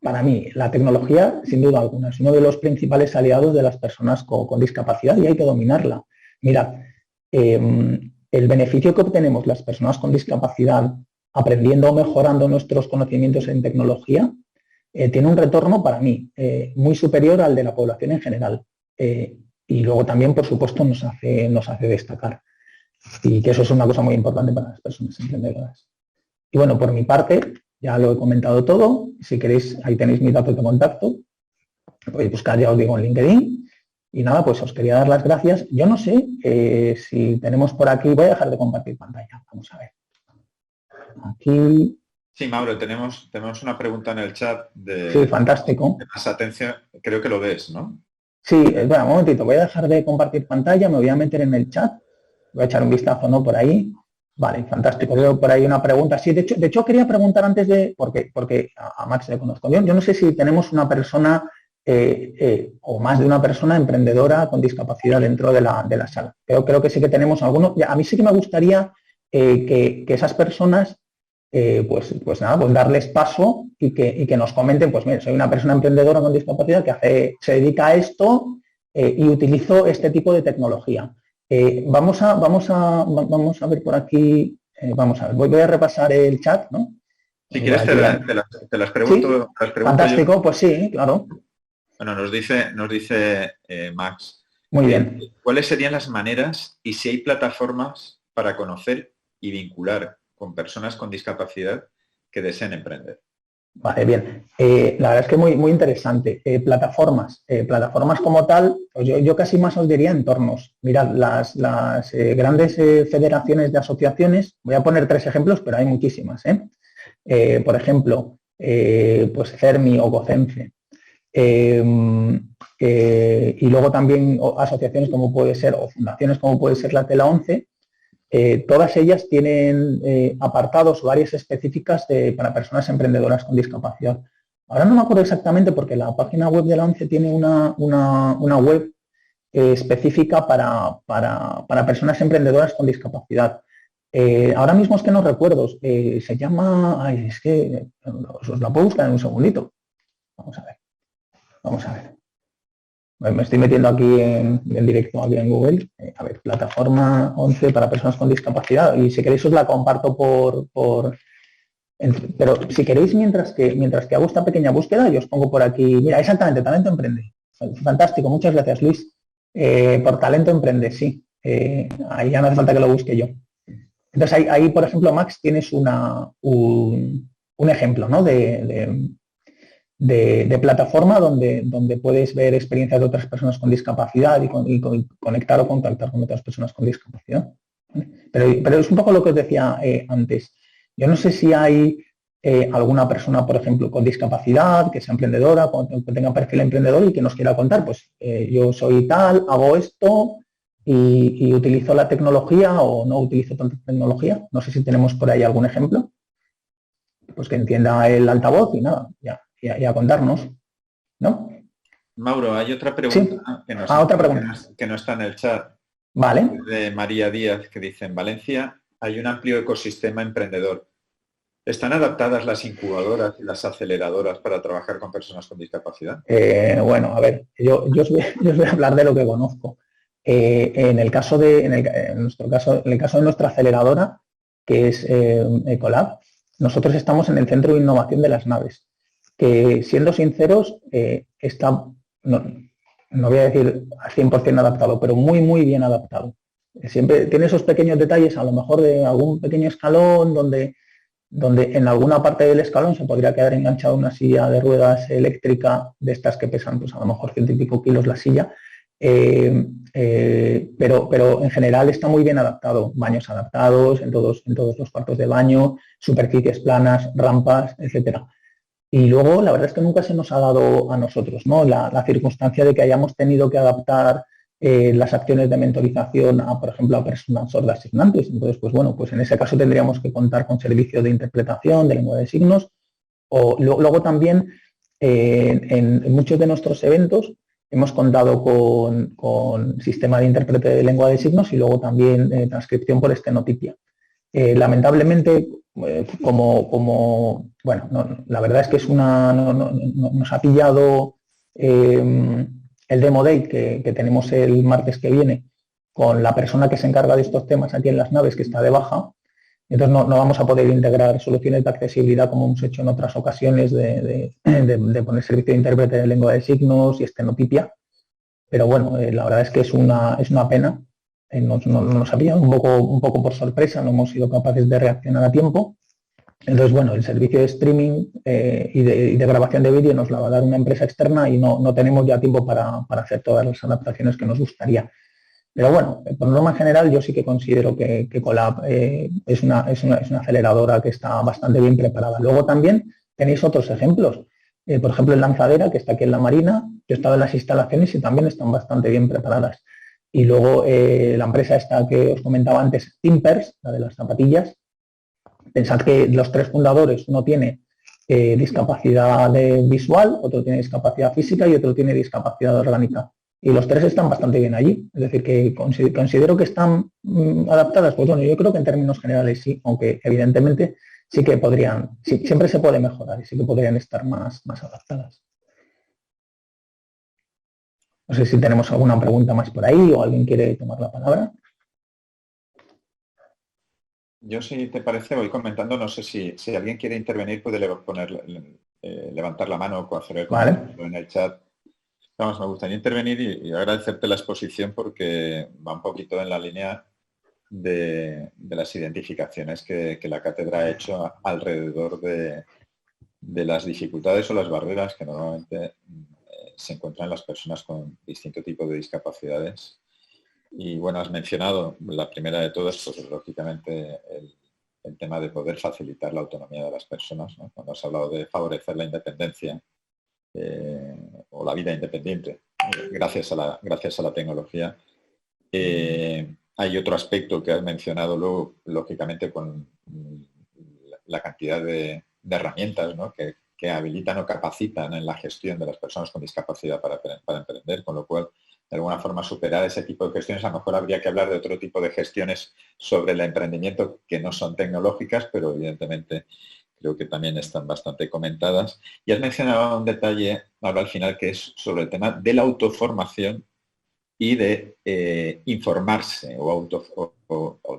para mí, la tecnología, sin duda alguna, es uno de los principales aliados de las personas con discapacidad y hay que dominarla. Mirad, el beneficio que obtenemos las personas con discapacidad aprendiendo o mejorando nuestros conocimientos en tecnología tiene un retorno para mí muy superior al de la población en general. Y luego también, por supuesto, nos hace destacar. Y que eso es una cosa muy importante para las personas emprendedoras. Y bueno, por mi parte, ya lo he comentado todo. Si queréis, ahí tenéis mis datos de contacto. Podéis buscar, ya os digo, en LinkedIn. Y nada, pues os quería dar las gracias. Yo no sé si tenemos por aquí... Voy a dejar de compartir pantalla. Vamos a ver. Aquí... Sí, Mauro, tenemos una pregunta en el chat de... Sí, fantástico. De más atención, creo que lo ves, ¿no? Sí, bueno, un momentito. Voy a dejar de compartir pantalla. Me voy a meter en el chat. Voy a echar un vistazo, ¿no? Por ahí. Vale, fantástico. Veo por ahí una pregunta. Sí, de hecho quería preguntar antes de... Porque a Max le conozco. Yo no sé si tenemos una persona... o más de una persona emprendedora con discapacidad dentro de la sala. Pero creo que sí que tenemos algunos. A mí sí que me gustaría que esas personas, pues darles paso y que nos comenten, pues mire, soy una persona emprendedora con discapacidad que se dedica a esto y utilizo este tipo de tecnología. Vamos a ver por aquí, vamos a ver, voy a repasar el chat, ¿no? Si quieres te las pregunto. ¿Sí? Las pregunto fantástico, yo. Pues sí, claro. Bueno, nos dice Max. Muy bien. ¿Cuáles serían las maneras y si hay plataformas para conocer y vincular con personas con discapacidad que deseen emprender? Vale, bien. La verdad es que muy interesante. Plataformas como tal, pues yo casi más os diría entornos. Mirad, las grandes federaciones de asociaciones, voy a poner 3 ejemplos, pero hay muchísimas. Por ejemplo, pues CERMI o COCENFE. Y luego también asociaciones como puede ser, o fundaciones como puede ser la Tela 11, todas ellas tienen apartados o áreas específicas para personas emprendedoras con discapacidad. Ahora no me acuerdo exactamente porque la página web de la 11 tiene una web específica para personas emprendedoras con discapacidad. Ahora mismo es que no recuerdo, se llama, es que os la puedo buscar en un segundito. Vamos a ver. Me estoy metiendo aquí en directo aquí en Google. A ver, plataforma 11 para personas con discapacidad. Y si queréis os la comparto pero si queréis, mientras que hago esta pequeña búsqueda, yo os pongo por aquí, mira, exactamente, Talento Emprende. Fantástico, muchas gracias, Luis. Por Talento Emprende, sí. Ahí ya no hace falta que lo busque yo. Entonces ahí por ejemplo, Max, tienes un ejemplo, ¿no? de plataforma donde puedes ver experiencias de otras personas con discapacidad y conectar o contactar con otras personas con discapacidad. Pero es un poco lo que os decía antes. Yo no sé si hay alguna persona, por ejemplo, con discapacidad, que sea emprendedora, que tenga perfil emprendedor y que nos quiera contar, pues yo soy tal, hago esto y utilizo la tecnología o no utilizo tanta tecnología. No sé si tenemos por ahí algún ejemplo, pues que entienda el altavoz y nada, ya contarnos, ¿no? Mauro, hay otra Sí. pregunta Otra pregunta. que no está en el chat, Vale. de María Díaz, que dice: en Valencia hay un amplio ecosistema emprendedor. ¿Están adaptadas las incubadoras y las aceleradoras para trabajar con personas con discapacidad? Bueno, a ver, yo os voy a hablar de lo que conozco. En el caso en el caso de nuestra aceleradora, que es Ecolab, nosotros estamos en el centro de innovación de las naves, que siendo sinceros, está, no voy a decir al 100% adaptado, pero muy, muy bien adaptado. Siempre tiene esos pequeños detalles, a lo mejor de algún pequeño escalón donde en alguna parte del escalón se podría quedar enganchada una silla de ruedas eléctrica de estas que pesan pues a lo mejor 100 y pico kilos la silla, pero en general está muy bien adaptado, baños adaptados en todos los cuartos de baño, superficies planas, rampas, etcétera. Y luego la verdad es que nunca se nos ha dado a nosotros, ¿no? La circunstancia de que hayamos tenido que adaptar las acciones de mentorización a, por ejemplo, a personas sordas signantes. Entonces, pues bueno, pues en ese caso tendríamos que contar con servicio de interpretación de lengua de signos. O luego también en muchos de nuestros eventos hemos contado con sistema de intérprete de lengua de signos y luego también transcripción por estenotipia. Lamentablemente, bueno, la verdad es que nos ha pillado el Demo Day que tenemos el martes que viene con la persona que se encarga de estos temas aquí en las naves, que está de baja. Entonces no vamos a poder integrar soluciones de accesibilidad como hemos hecho en otras ocasiones de poner servicio de intérprete de lengua de signos y estenotipia. Pero bueno, la verdad es que es una pena. Nos ha pillado un poco por sorpresa, no hemos sido capaces de reaccionar a tiempo. Entonces, bueno, el servicio de streaming y de grabación de vídeo nos la va a dar una empresa externa y no tenemos ya tiempo para hacer todas las adaptaciones que nos gustaría. Pero bueno, por norma general yo sí que considero que Colab es una aceleradora que está bastante bien preparada. Luego también tenéis otros ejemplos. Por ejemplo, en Lanzadera, que está aquí en la Marina, yo he estado en las instalaciones y también están bastante bien preparadas. Y luego la empresa esta que os comentaba antes, Timpers, la de las zapatillas. Pensad que los tres fundadores, uno tiene discapacidad visual, otro tiene discapacidad física y otro tiene discapacidad orgánica. Y los tres están bastante bien allí. Es decir, que considero que están adaptadas. Pues bueno, yo creo que en términos generales sí, aunque evidentemente sí que podrían, sí, siempre se puede mejorar y sí que podrían estar más adaptadas. No sé si tenemos alguna pregunta más por ahí o alguien quiere tomar la palabra. Yo, si te parece, voy comentando, no sé si alguien quiere intervenir, puede levantar la mano o hacer el comentario en el chat. Vamos, me gustaría intervenir y agradecerte la exposición porque va un poquito en la línea de las identificaciones que la cátedra ha hecho alrededor de las dificultades o las barreras que normalmente se encuentran las personas con distinto tipo de discapacidades. Y bueno, has mencionado la primera de todas, pues lógicamente el tema de poder facilitar la autonomía de las personas, ¿no? Cuando has hablado de favorecer la independencia o la vida independiente gracias a la tecnología. Hay otro aspecto que has mencionado luego, lógicamente, con la cantidad de herramientas, ¿no? que habilitan o capacitan en la gestión de las personas con discapacidad para emprender, con lo cual, de alguna forma, superar ese tipo de gestiones. A lo mejor habría que hablar de otro tipo de gestiones sobre el emprendimiento que no son tecnológicas, pero evidentemente creo que también están bastante comentadas. Y has mencionado un detalle ahora al final que es sobre el tema de la autoformación y de informarse o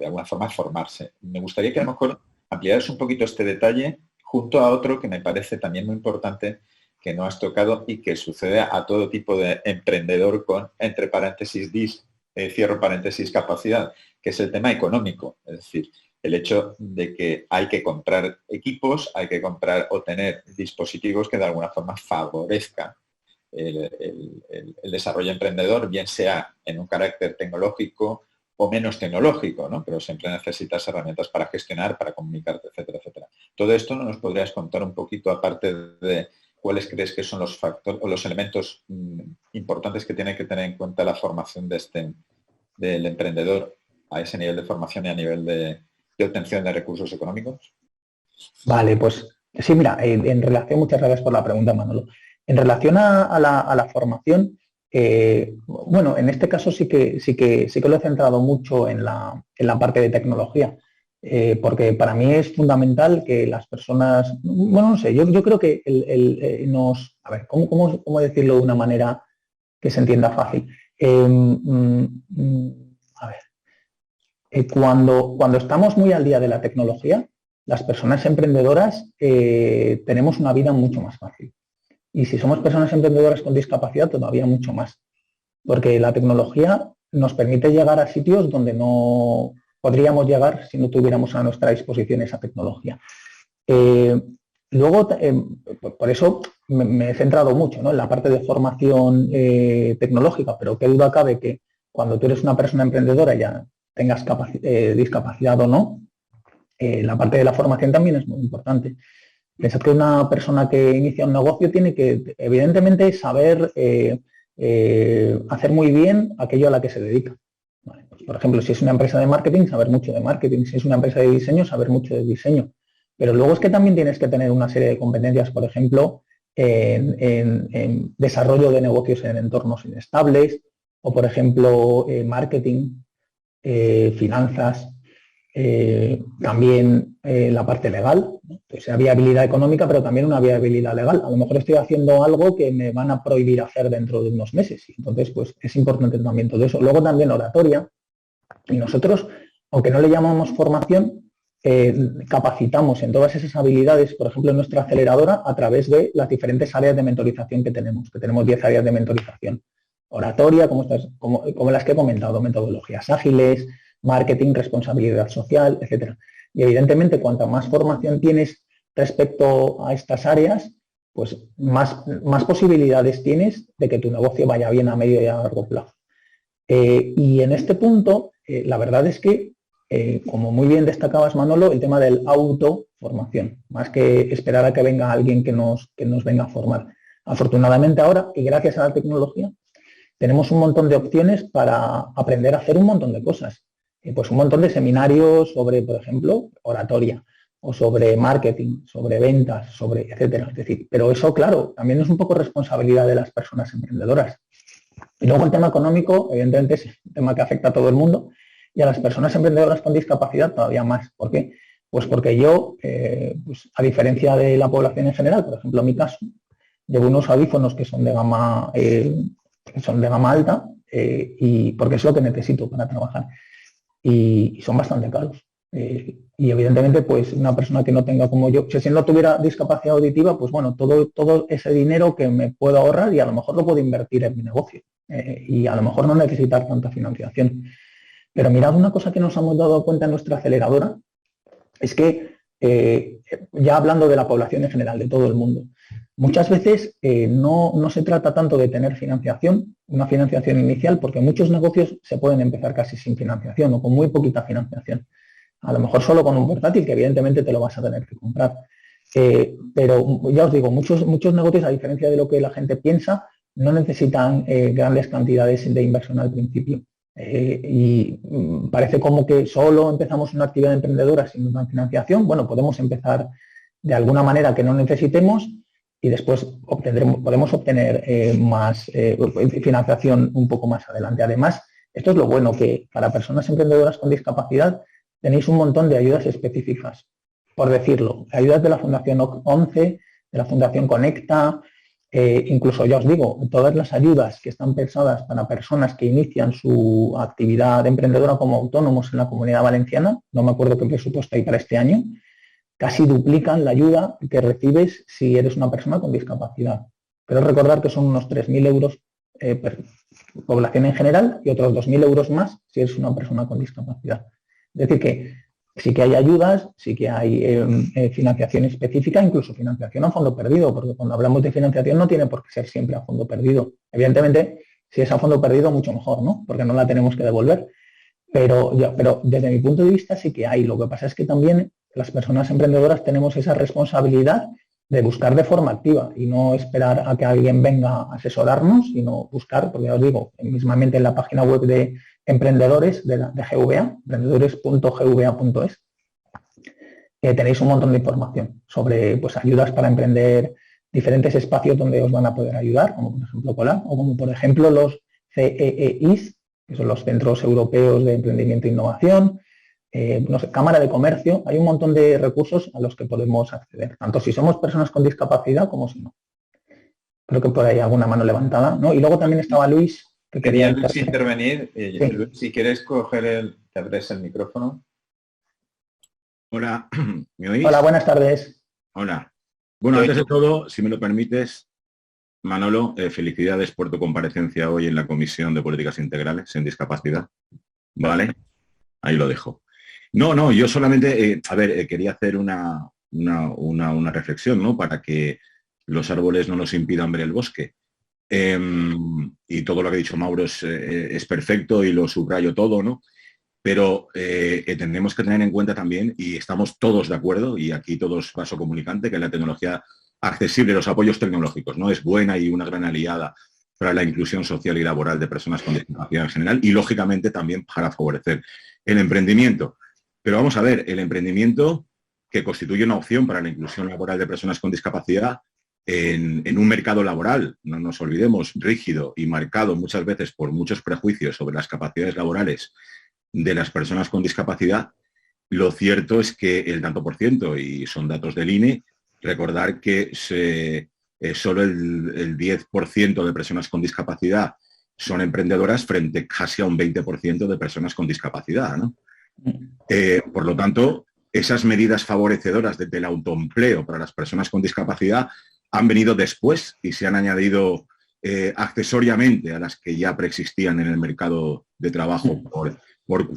de alguna forma formarse. Me gustaría que a lo mejor ampliaras un poquito este detalle junto a otro que me parece también muy importante que no has tocado y que sucede a todo tipo de emprendedor con, entre paréntesis, cierro paréntesis, capacidad, que es el tema económico. Es decir, el hecho de que hay que comprar equipos, hay que comprar o tener dispositivos que de alguna forma favorezcan el desarrollo emprendedor, bien sea en un carácter tecnológico o menos tecnológico, ¿no? Pero siempre necesitas herramientas para gestionar, para comunicarte, etcétera, etcétera. Todo esto nos podrías contar un poquito, aparte de cuáles crees que son los factores o los elementos importantes que tiene que tener en cuenta la formación del emprendedor a ese nivel de formación y a nivel de obtención de recursos económicos. Vale, pues sí, mira, en relación, muchas gracias por la pregunta, Manolo. En relación a la formación, bueno, en este caso sí que lo he centrado mucho en la parte de tecnología, porque para mí es fundamental que las personas, bueno, no sé, yo creo que a ver, ¿cómo decirlo de una manera que se entienda fácil? A ver, cuando estamos muy al día de la tecnología, las personas emprendedoras tenemos una vida mucho más fácil. Y si somos personas emprendedoras con discapacidad, todavía mucho más. Porque la tecnología nos permite llegar a sitios donde no podríamos llegar si no tuviéramos a nuestra disposición esa tecnología. Luego, por eso me he centrado mucho, ¿no?, en la parte de formación tecnológica, pero qué duda cabe que cuando tú eres una persona emprendedora, ya tengas discapacidad o no, la parte de la formación también es muy importante. Pensad que una persona que inicia un negocio tiene que, evidentemente, saber hacer muy bien aquello a la que se dedica. Vale, pues, por ejemplo, si es una empresa de marketing, saber mucho de marketing. Si es una empresa de diseño, saber mucho de diseño. Pero luego es que también tienes que tener una serie de competencias, por ejemplo, en desarrollo de negocios en entornos inestables, o, por ejemplo, marketing, finanzas, también la parte legal, ¿no? O sea, viabilidad económica, pero también una viabilidad legal. A lo mejor estoy haciendo algo que me van a prohibir hacer dentro de unos meses. Y entonces, pues es importante también todo eso. Luego también oratoria. Y nosotros, aunque no le llamamos formación, capacitamos en todas esas habilidades, por ejemplo, en nuestra aceleradora, a través de las diferentes áreas de mentorización que tenemos 10 áreas de mentorización. Oratoria, como las que he comentado, metodologías ágiles, marketing, responsabilidad social, etcétera. Y evidentemente, cuanta más formación tienes respecto a estas áreas, pues más posibilidades tienes de que tu negocio vaya bien a medio y a largo plazo. Y en este punto, la verdad es que, como muy bien destacabas, Manolo, el tema del autoformación, más que esperar a que venga alguien que nos venga a formar. Afortunadamente ahora, y gracias a la tecnología, tenemos un montón de opciones para aprender a hacer un montón de cosas. Pues un montón de seminarios sobre, por ejemplo, oratoria, o sobre marketing, sobre ventas, sobre etcétera. Es decir, pero eso, claro, también es un poco responsabilidad de las personas emprendedoras. Y luego el tema económico, evidentemente, es un tema que afecta a todo el mundo y a las personas emprendedoras con discapacidad todavía más. ¿Por qué? Pues porque yo, pues, a diferencia de la población en general, por ejemplo, en mi caso, llevo unos audífonos que son de gama alta, y porque es lo que necesito para trabajar. Y son bastante caros. Y evidentemente, pues una persona que no tenga como yo, si no tuviera discapacidad auditiva, pues bueno, todo ese dinero que me puedo ahorrar y a lo mejor lo puedo invertir en mi negocio. Y a lo mejor no necesitar tanta financiación. Pero mirad, una cosa que nos hemos dado cuenta en nuestra aceleradora es que, ya hablando de la población en general, de todo el mundo, muchas veces no se trata tanto de tener financiación, una financiación inicial, porque muchos negocios se pueden empezar casi sin financiación o con muy poquita financiación. A lo mejor solo con un portátil, que evidentemente te lo vas a tener que comprar. Pero ya os digo, muchos negocios, a diferencia de lo que la gente piensa, no necesitan grandes cantidades de inversión al principio. Y parece como que solo empezamos una actividad emprendedora sin una financiación. Bueno, podemos empezar de alguna manera que no necesitemos y después podemos obtener más financiación un poco más adelante. Además, esto es lo bueno, que para personas emprendedoras con discapacidad tenéis un montón de ayudas específicas por decirlo, ayudas de la Fundación 11, de la Fundación Conecta, incluso ya os digo, todas las ayudas que están pensadas para personas que inician su actividad emprendedora como autónomos en la Comunidad Valenciana, no me acuerdo qué presupuesto hay para este año, casi duplican la ayuda que recibes si eres una persona con discapacidad. Pero recordar que son unos 3.000 euros población en general y otros 2.000 euros más si eres una persona con discapacidad. Es decir, que sí que hay ayudas, sí que hay financiación específica, incluso financiación a fondo perdido, porque cuando hablamos de financiación no tiene por qué ser siempre a fondo perdido. Evidentemente, si es a fondo perdido, mucho mejor, ¿no? Porque no la tenemos que devolver. Pero desde mi punto de vista sí que hay. Lo que pasa es que también las personas emprendedoras tenemos esa responsabilidad de buscar de forma activa y no esperar a que alguien venga a asesorarnos, sino buscar, porque ya os digo, mismamente en la página web de emprendedores de GVA, emprendedores.gva.es, tenéis un montón de información sobre pues, ayudas para emprender, diferentes espacios donde os van a poder ayudar, como por ejemplo Colab, o como por ejemplo los CEEIs, que son los Centros Europeos de Emprendimiento e Innovación, no sé, Cámara de Comercio. Hay un montón de recursos a los que podemos acceder, tanto si somos personas con discapacidad como si no. Creo que por ahí alguna mano levantada, ¿no? Y luego también estaba Luis, que quería intervenir. Sí. Si quieres te abres el micrófono. Hola, ¿me oís? Hola, buenas tardes. Hola. Bueno, antes de todo, si me lo permites, Manolo, felicidades por tu comparecencia hoy en la Comisión de Políticas Integrales en Discapacidad. ¿Vale? Ahí lo dejo. No, yo solamente, quería hacer una reflexión, ¿no? Para que los árboles no nos impidan ver el bosque. Y todo lo que ha dicho Mauro es perfecto y lo subrayo todo, ¿no? Pero tenemos que tener en cuenta también, y estamos todos de acuerdo, y aquí todos paso comunicante, que la tecnología accesible, los apoyos tecnológicos, ¿no? Es buena y una gran aliada para la inclusión social y laboral de personas con discapacidad en general y, lógicamente, también para favorecer el emprendimiento. Pero vamos a ver, el emprendimiento que constituye una opción para la inclusión laboral de personas con discapacidad en un mercado laboral, no nos olvidemos, rígido y marcado muchas veces por muchos prejuicios sobre las capacidades laborales de las personas con discapacidad, lo cierto es que el tanto por ciento, y son datos del INE, recordar que solo el 10% de personas con discapacidad son emprendedoras frente casi a un 20% de personas con discapacidad, ¿no? Por lo tanto, esas medidas favorecedoras del autoempleo para las personas con discapacidad han venido después y se han añadido accesoriamente a las que ya preexistían en el mercado de trabajo por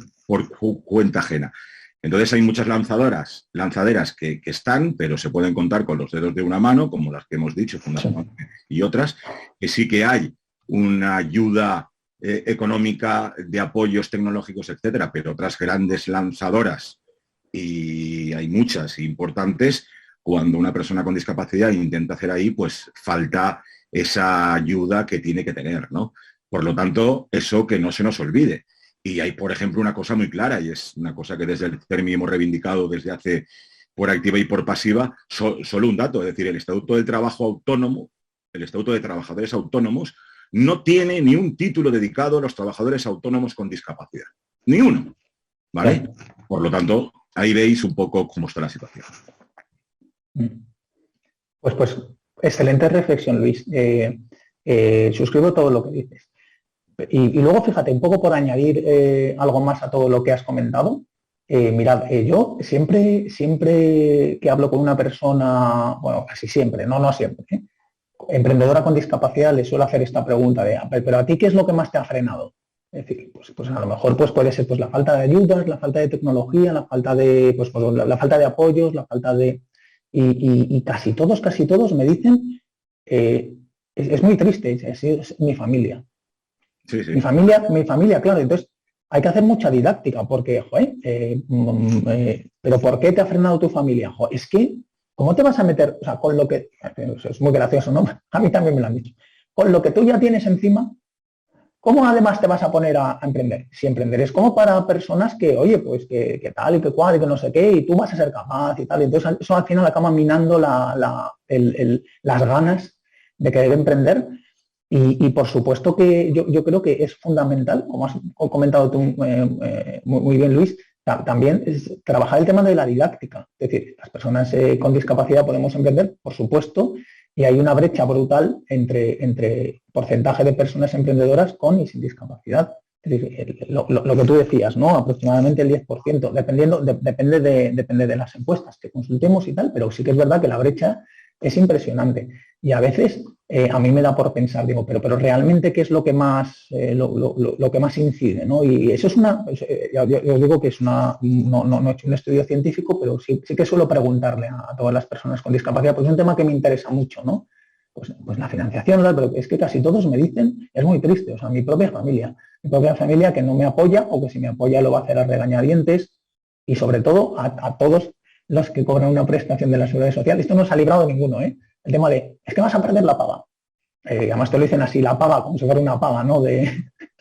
cuenta ajena. Entonces hay muchas lanzaderas que están, pero se pueden contar con los dedos de una mano, como las que hemos dicho, y otras, que sí que hay una ayuda económica de apoyos tecnológicos, etcétera, pero otras grandes lanzadoras, y hay muchas importantes, cuando una persona con discapacidad intenta hacer ahí, pues falta esa ayuda que tiene que tener, ¿no? Por lo tanto, eso que no se nos olvide. Y hay, por ejemplo, una cosa muy clara, y es una cosa que desde el CERMI hemos reivindicado desde hace, por activa y por pasiva, solo un dato, es decir, el Estatuto del Trabajo Autónomo, el Estatuto de Trabajadores Autónomos, no tiene ni un título dedicado a los trabajadores autónomos con discapacidad. Ni uno. ¿Vale? Por lo tanto, ahí veis un poco cómo está la situación. Pues excelente reflexión, Luis. Suscribo todo lo que dices. Y luego, fíjate, un poco por añadir algo más a todo lo que has comentado. Mirad, yo siempre que hablo con una persona, bueno, casi siempre, no siempre, emprendedora con discapacidad, le suelo hacer esta pregunta de, pero ¿a ti qué es lo que más te ha frenado? Es decir, pues a lo mejor pues puede ser pues la falta de ayudas, la falta de tecnología, la falta de la falta de apoyos, la falta de y casi todos me dicen es muy triste, es mi familia. Sí, sí. Mi familia, claro, entonces hay que hacer mucha didáctica porque, joder, pero ¿por qué te ha frenado tu familia? Joder, es que, ¿cómo te vas a meter? O sea, con lo que, es muy gracioso, ¿no? A mí también me lo han dicho. Con lo que tú ya tienes encima, ¿cómo además te vas a poner a emprender? Si emprender es como para personas que, oye, pues que tal y que cual y que no sé qué, y tú vas a ser capaz y tal. Entonces eso al final acaba minando las ganas de querer emprender. Y por supuesto que yo creo que es fundamental, como has comentado tú muy bien, Luis, también es trabajar el tema de la didáctica. Es decir, las personas con discapacidad podemos emprender, por supuesto, y hay una brecha brutal entre porcentaje de personas emprendedoras con y sin discapacidad. Es decir, lo que tú decías, ¿no? Aproximadamente el 10%, depende de las encuestas que consultemos y tal, pero sí que es verdad que la brecha es impresionante. Y a veces a mí me da por pensar, digo, pero realmente qué es lo que más lo que más incide, ¿no? Y eso es yo os digo que es no he hecho un estudio científico, pero sí que suelo preguntarle a todas las personas con discapacidad, pues es un tema que me interesa mucho, ¿no? Pues la financiación, pero es que casi todos me dicen, es muy triste, o sea, mi propia familia que no me apoya o que si me apoya lo va a hacer a regañadientes y sobre todo a todos los que cobran una prestación de la Seguridad Social. Esto no se ha librado de ninguno, ¿eh? El tema de, es que vas a perder la paga. Además te lo dicen así, la paga, como si fuera una paga, ¿no? De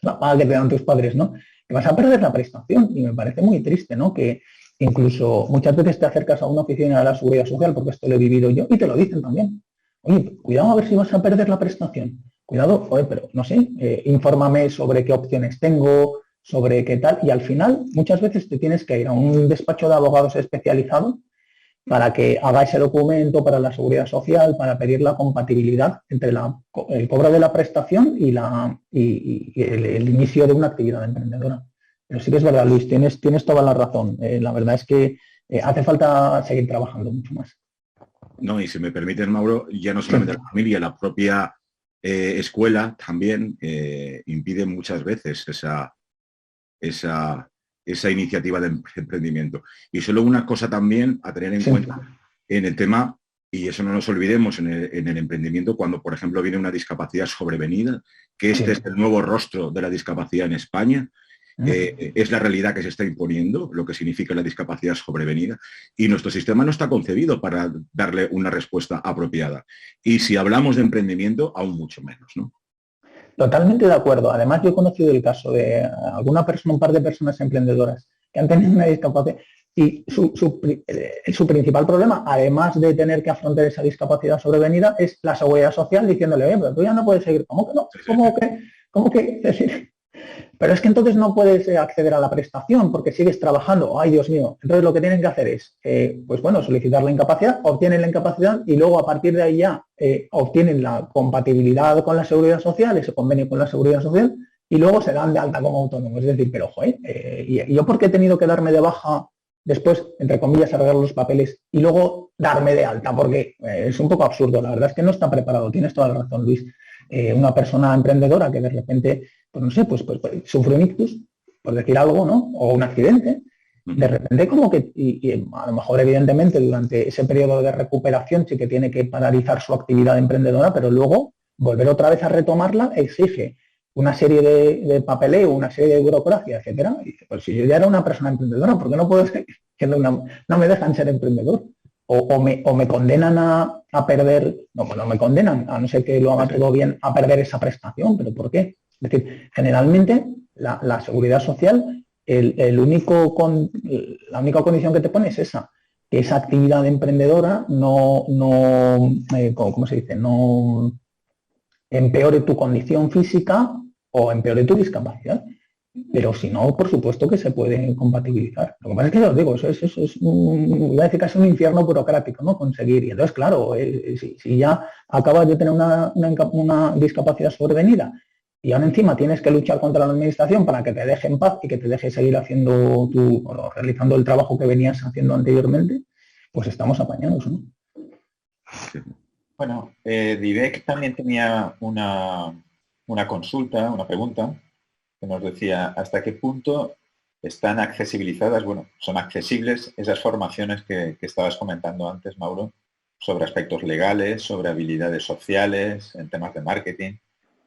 la paga que te dan tus padres, ¿no? Que vas a perder la prestación y me parece muy triste, ¿no? Que incluso muchas veces te acercas a una oficina de la Seguridad Social, porque esto lo he vivido yo, y te lo dicen también. Oye, cuidado a ver si vas a perder la prestación. Cuidado, pero no sé, infórmame sobre qué opciones tengo, sobre qué tal, y al final muchas veces te tienes que ir a un despacho de abogados especializado para que haga ese documento para la Seguridad Social, para pedir la compatibilidad entre el cobro de la prestación y el inicio de una actividad emprendedora. Pero sí que es verdad, Luis, tienes toda la razón. La verdad es que hace falta seguir trabajando mucho más. No, y si me permites, Mauro, ya no solamente la familia, la propia escuela también impide muchas veces esa iniciativa de emprendimiento. Y solo una cosa también a tener en cuenta en el tema, y eso no nos olvidemos en el emprendimiento, cuando, por ejemplo, viene una discapacidad sobrevenida, que este es el nuevo rostro de la discapacidad en España, es la realidad que se está imponiendo, lo que significa la discapacidad sobrevenida, y nuestro sistema no está concebido para darle una respuesta apropiada. Y si hablamos de emprendimiento, aún mucho menos, ¿no? Totalmente de acuerdo. Además, yo he conocido el caso de un par de personas emprendedoras que han tenido una discapacidad y su principal problema, además de tener que afrontar esa discapacidad sobrevenida, es la Seguridad Social diciéndole, pero tú ya no puedes seguir. ¿Cómo que no? ¿Cómo que? Es decir, pero es que entonces no puedes acceder a la prestación porque sigues trabajando. ¡Ay, Dios mío! Entonces lo que tienen que hacer es, solicitar la incapacidad, obtienen la incapacidad y luego a partir de ahí ya obtienen la compatibilidad con la Seguridad Social, ese convenio con la Seguridad Social, y luego se dan de alta como autónomos. Es decir, pero ¿y yo por qué he tenido que darme de baja después, entre comillas, arreglar los papeles y luego darme de alta? Porque es un poco absurdo. La verdad es que no está preparado. Tienes toda la razón, Luis. Una persona emprendedora que de repente sufre un ictus, por decir algo, ¿no? O un accidente, de repente como que, y a lo mejor evidentemente durante ese periodo de recuperación sí que tiene que paralizar su actividad emprendedora, pero luego volver otra vez a retomarla exige una serie de papeleo, una serie de burocracia, etcétera. Y dice, pues si yo ya era una persona emprendedora, ¿por qué no puedo ser? No me dejan ser emprendedor? O me condenan a perder, no me condenan, a no ser que lo haga todo bien, a perder esa prestación, ¿pero por qué? Es decir, generalmente la Seguridad Social, la única condición que te pone es esa, que esa actividad emprendedora ¿cómo se dice? No empeore tu condición física o empeore tu discapacidad. Pero si no, por supuesto que se puede compatibilizar. Lo que pasa es que ya os digo, eso es voy a decir que es un infierno burocrático, ¿no? Conseguir. Y entonces, claro, si ya acabas de tener una discapacidad sobrevenida y aún encima tienes que luchar contra la administración para que te deje en paz y que te deje seguir haciendo realizando el trabajo que venías haciendo anteriormente, pues estamos apañados, ¿no? Bueno, Divek también tenía una consulta, una pregunta, que nos decía hasta qué punto están accesibilizadas, son accesibles esas formaciones que estabas comentando antes, Mauro, sobre aspectos legales, sobre habilidades sociales, en temas de marketing,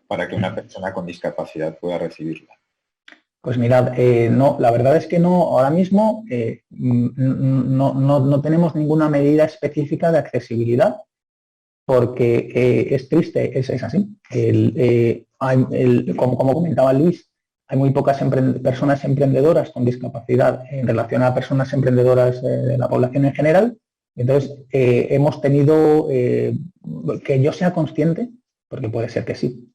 para que una persona con discapacidad pueda recibirla. Pues mirad, no, la verdad es que no, ahora mismo no tenemos ninguna medida específica de accesibilidad, porque es triste, es así. Como comentaba Luis, hay muy pocas personas emprendedoras con discapacidad en relación a personas emprendedoras de la población en general. Entonces, hemos tenido, que yo sea consciente, porque puede ser que sí,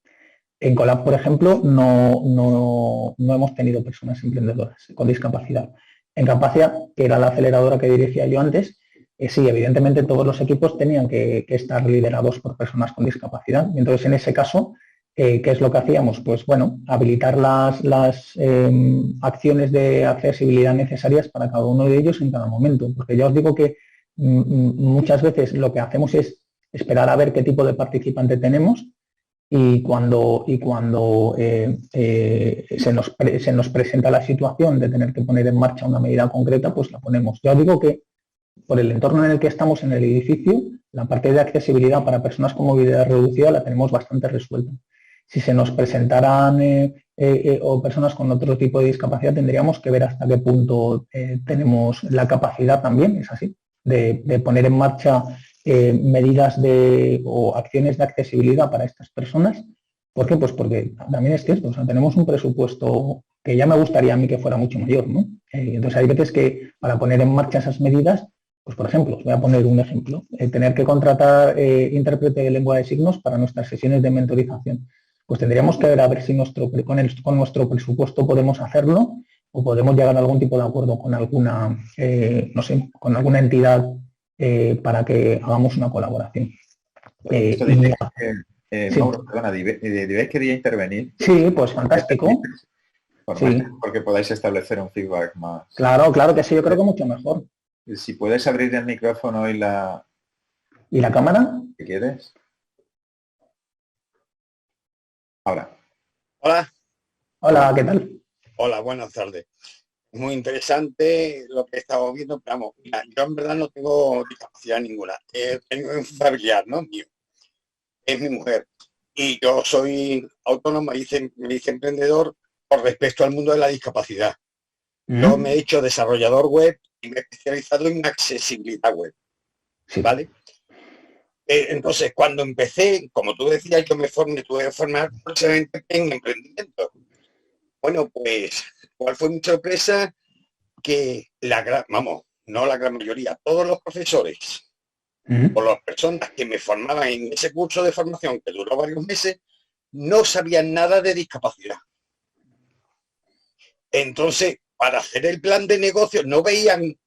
en Colab, por ejemplo, no hemos tenido personas emprendedoras con discapacidad. En Capacia, que era la aceleradora que dirigía yo antes, sí, evidentemente todos los equipos tenían que estar liderados por personas con discapacidad. Y entonces, en ese caso, ¿qué es lo que hacíamos? Pues bueno, habilitar las acciones de accesibilidad necesarias para cada uno de ellos en cada momento. Porque ya os digo que muchas veces lo que hacemos es esperar a ver qué tipo de participante tenemos y cuando se nos presenta la situación de tener que poner en marcha una medida concreta, pues la ponemos. Ya os digo que por el entorno en el que estamos en el edificio, la parte de accesibilidad para personas con movilidad reducida la tenemos bastante resuelta. Si se nos presentaran o personas con otro tipo de discapacidad, tendríamos que ver hasta qué punto tenemos la capacidad también, es así, de poner en marcha medidas o acciones de accesibilidad para estas personas. ¿Por qué? Pues porque también es cierto, o sea, tenemos un presupuesto que ya me gustaría a mí que fuera mucho mayor, ¿no? Entonces hay veces que para poner en marcha esas medidas, pues por ejemplo, os voy a poner un ejemplo, tener que contratar intérprete de lengua de signos para nuestras sesiones de mentorización. Pues tendríamos que ver a ver si con nuestro presupuesto podemos hacerlo o podemos llegar a algún tipo de acuerdo con alguna, no sé, con alguna entidad para que hagamos una colaboración. Esto dice sí. Mauro, perdona, ¿Divéis quería intervenir? Sí, pues fantástico. Sí. Porque podáis establecer un feedback más. Claro, claro que sí, yo creo que mucho mejor. Si puedes abrir el micrófono y la... ¿Y la cámara? ¿Qué quieres? Ahora. Hola. Hola, ¿qué tal? Hola, buenas tardes. Muy interesante lo que estamos viendo, pero vamos, mira, yo en verdad no tengo discapacidad ninguna. Tengo un familiar, ¿no? Mío. Es mi mujer. Y yo soy autónomo, me hice emprendedor con respecto al mundo de la discapacidad. Yo me he hecho desarrollador web y me he especializado en accesibilidad web. Sí. ¿Vale? Entonces, cuando empecé, como tú decías, yo tuve que formar precisamente en emprendimiento. Bueno, pues, ¿cuál fue mi sorpresa? Que no la gran mayoría, todos los profesores o las personas que me formaban en ese curso de formación que duró varios meses, no sabían nada de discapacidad. Entonces, para hacer el plan de negocio, no veían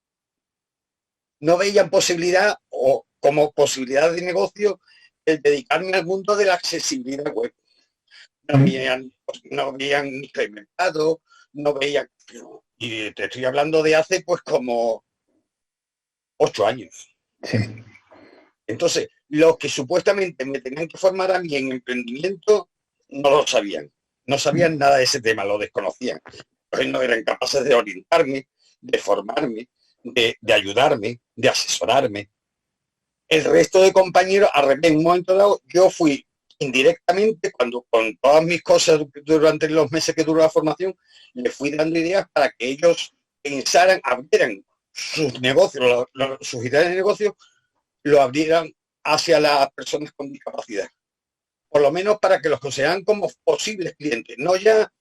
posibilidad o como posibilidad de negocio el dedicarme al mundo de la accesibilidad web. No habían implementado, no veían, y te estoy hablando de hace pues como 8 años. Sí. Entonces, los que supuestamente me tenían que formar a mí en emprendimiento no lo sabían. No sabían nada de ese tema, lo desconocían. Entonces no eran capaces de orientarme, de formarme, de ayudarme, de asesorarme. El resto de compañeros, al revés, en un momento dado, yo fui indirectamente, con todas mis cosas durante los meses que duró la formación, les fui dando ideas para que ellos pensaran, abrieran sus negocios, sus ideas de negocio, lo abrieran hacia las personas con discapacidad. Por lo menos para que los consideraran como posibles clientes. No ya,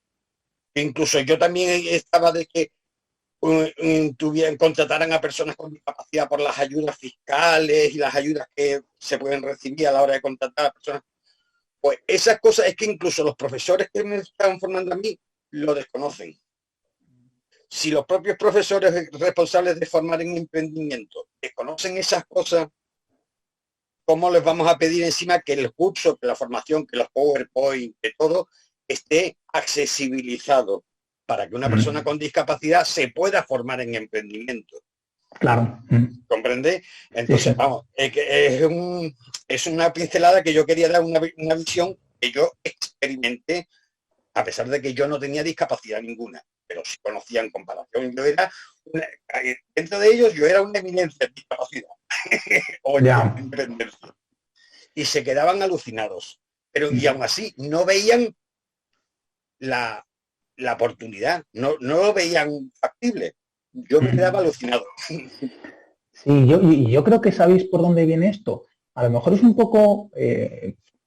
incluso yo también estaba de que contrataran a personas con discapacidad por las ayudas fiscales y las ayudas que se pueden recibir a la hora de contratar a personas. Pues esas cosas es que incluso los profesores que me estaban formando a mí lo desconocen. Si los propios profesores responsables de formar en emprendimiento desconocen esas cosas, ¿cómo les vamos a pedir encima que el curso, que la formación, que los PowerPoint, que todo esté accesibilizado para que una persona con discapacidad se pueda formar en emprendimiento? Claro. ¿Comprende? Entonces, vamos, es una pincelada que yo quería dar una visión que yo experimenté, a pesar de que yo no tenía discapacidad ninguna, pero sí conocía en comparación. Yo era dentro de ellos yo era una eminencia en discapacidad. Y se quedaban alucinados. Pero y aún así no veían la oportunidad, no lo veían factible. Yo me quedaba alucinado. Sí, yo creo que sabéis por dónde viene esto. A lo mejor es un poco,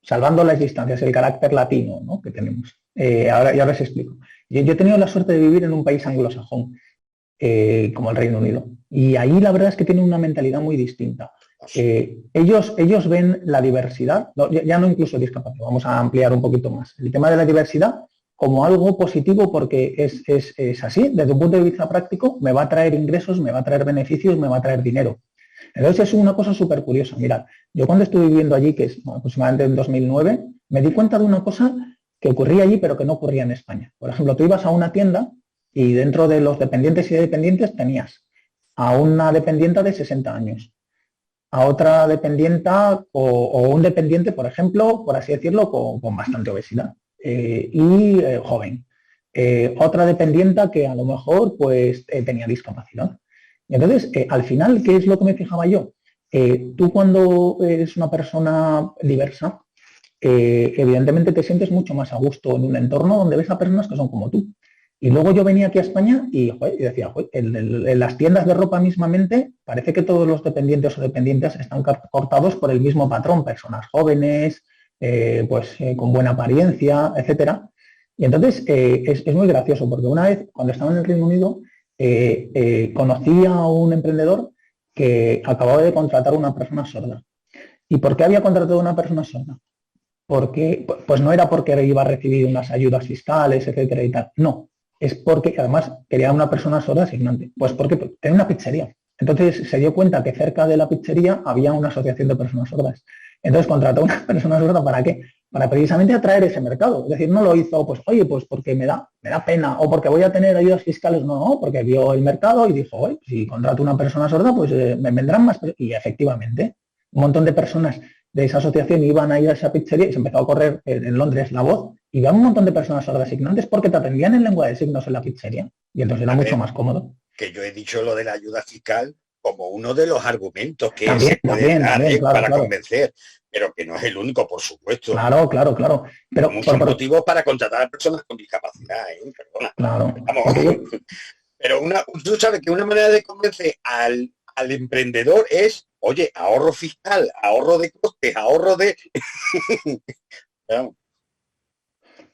salvando las distancias, el carácter latino, ¿no?, que tenemos. Ahora os explico. Yo he tenido la suerte de vivir en un país anglosajón, como el Reino Unido. Y ahí la verdad es que tienen una mentalidad muy distinta. Ellos ven la diversidad, ya no incluso discapacidad, vamos a ampliar un poquito más. El tema de la diversidad como algo positivo porque es así, desde un punto de vista práctico, me va a traer ingresos, me va a traer beneficios, me va a traer dinero. Entonces es una cosa súper curiosa. Mirad, yo cuando estuve viviendo allí, que es aproximadamente en 2009, me di cuenta de una cosa que ocurría allí pero que no ocurría en España. Por ejemplo, tú ibas a una tienda y dentro de los dependientes y dependientes tenías a una dependienta de 60 años, a otra dependienta o un dependiente, por ejemplo, por así decirlo, con bastante obesidad y joven. Otra dependienta que a lo mejor pues tenía discapacidad. Y entonces, al final, ¿qué es lo que me fijaba yo? Tú cuando eres una persona diversa, evidentemente te sientes mucho más a gusto en un entorno donde ves a personas que son como tú. Y luego yo venía aquí a España y, joder, y decía, joder, en las tiendas de ropa mismamente parece que todos los dependientes o dependientes están cortados por el mismo patrón, personas jóvenes, con buena apariencia, etcétera. Y entonces es muy gracioso porque una vez cuando estaba en el Reino Unido conocí a un emprendedor que acababa de contratar a una persona sorda. ¿Y por qué había contratado a una persona sorda? Porque, pues no era porque iba a recibir unas ayudas fiscales, etcétera y tal. No, es porque además quería una persona sorda asignante. Pues porque tenía una pizzería. Entonces se dio cuenta que cerca de la pizzería había una asociación de personas sordas. Entonces contrató a una persona sorda ¿para qué? Para precisamente atraer ese mercado. Es decir, no lo hizo, pues, oye, pues porque me da pena o porque voy a tener ayudas fiscales. No, porque vio el mercado y dijo, oye, si contrato a una persona sorda, pues me vendrán más. Y efectivamente, un montón de personas de esa asociación iban a ir a esa pizzería y se empezó a correr en Londres la voz y iban un montón de personas sordas asignantes porque te atendían en lengua de signos en la pizzería y entonces era mucho más cómodo. Que yo he dicho lo de la ayuda fiscal como uno de los argumentos que también, se puede dar claro, para claro. convencer, pero que no es el único, por supuesto. Claro. Pero muchos motivos para contratar a personas con discapacidad, perdona. Claro. Vamos. Pero tú sabes que una manera de convencer al emprendedor es, oye, ahorro fiscal, ahorro de costes, ahorro de...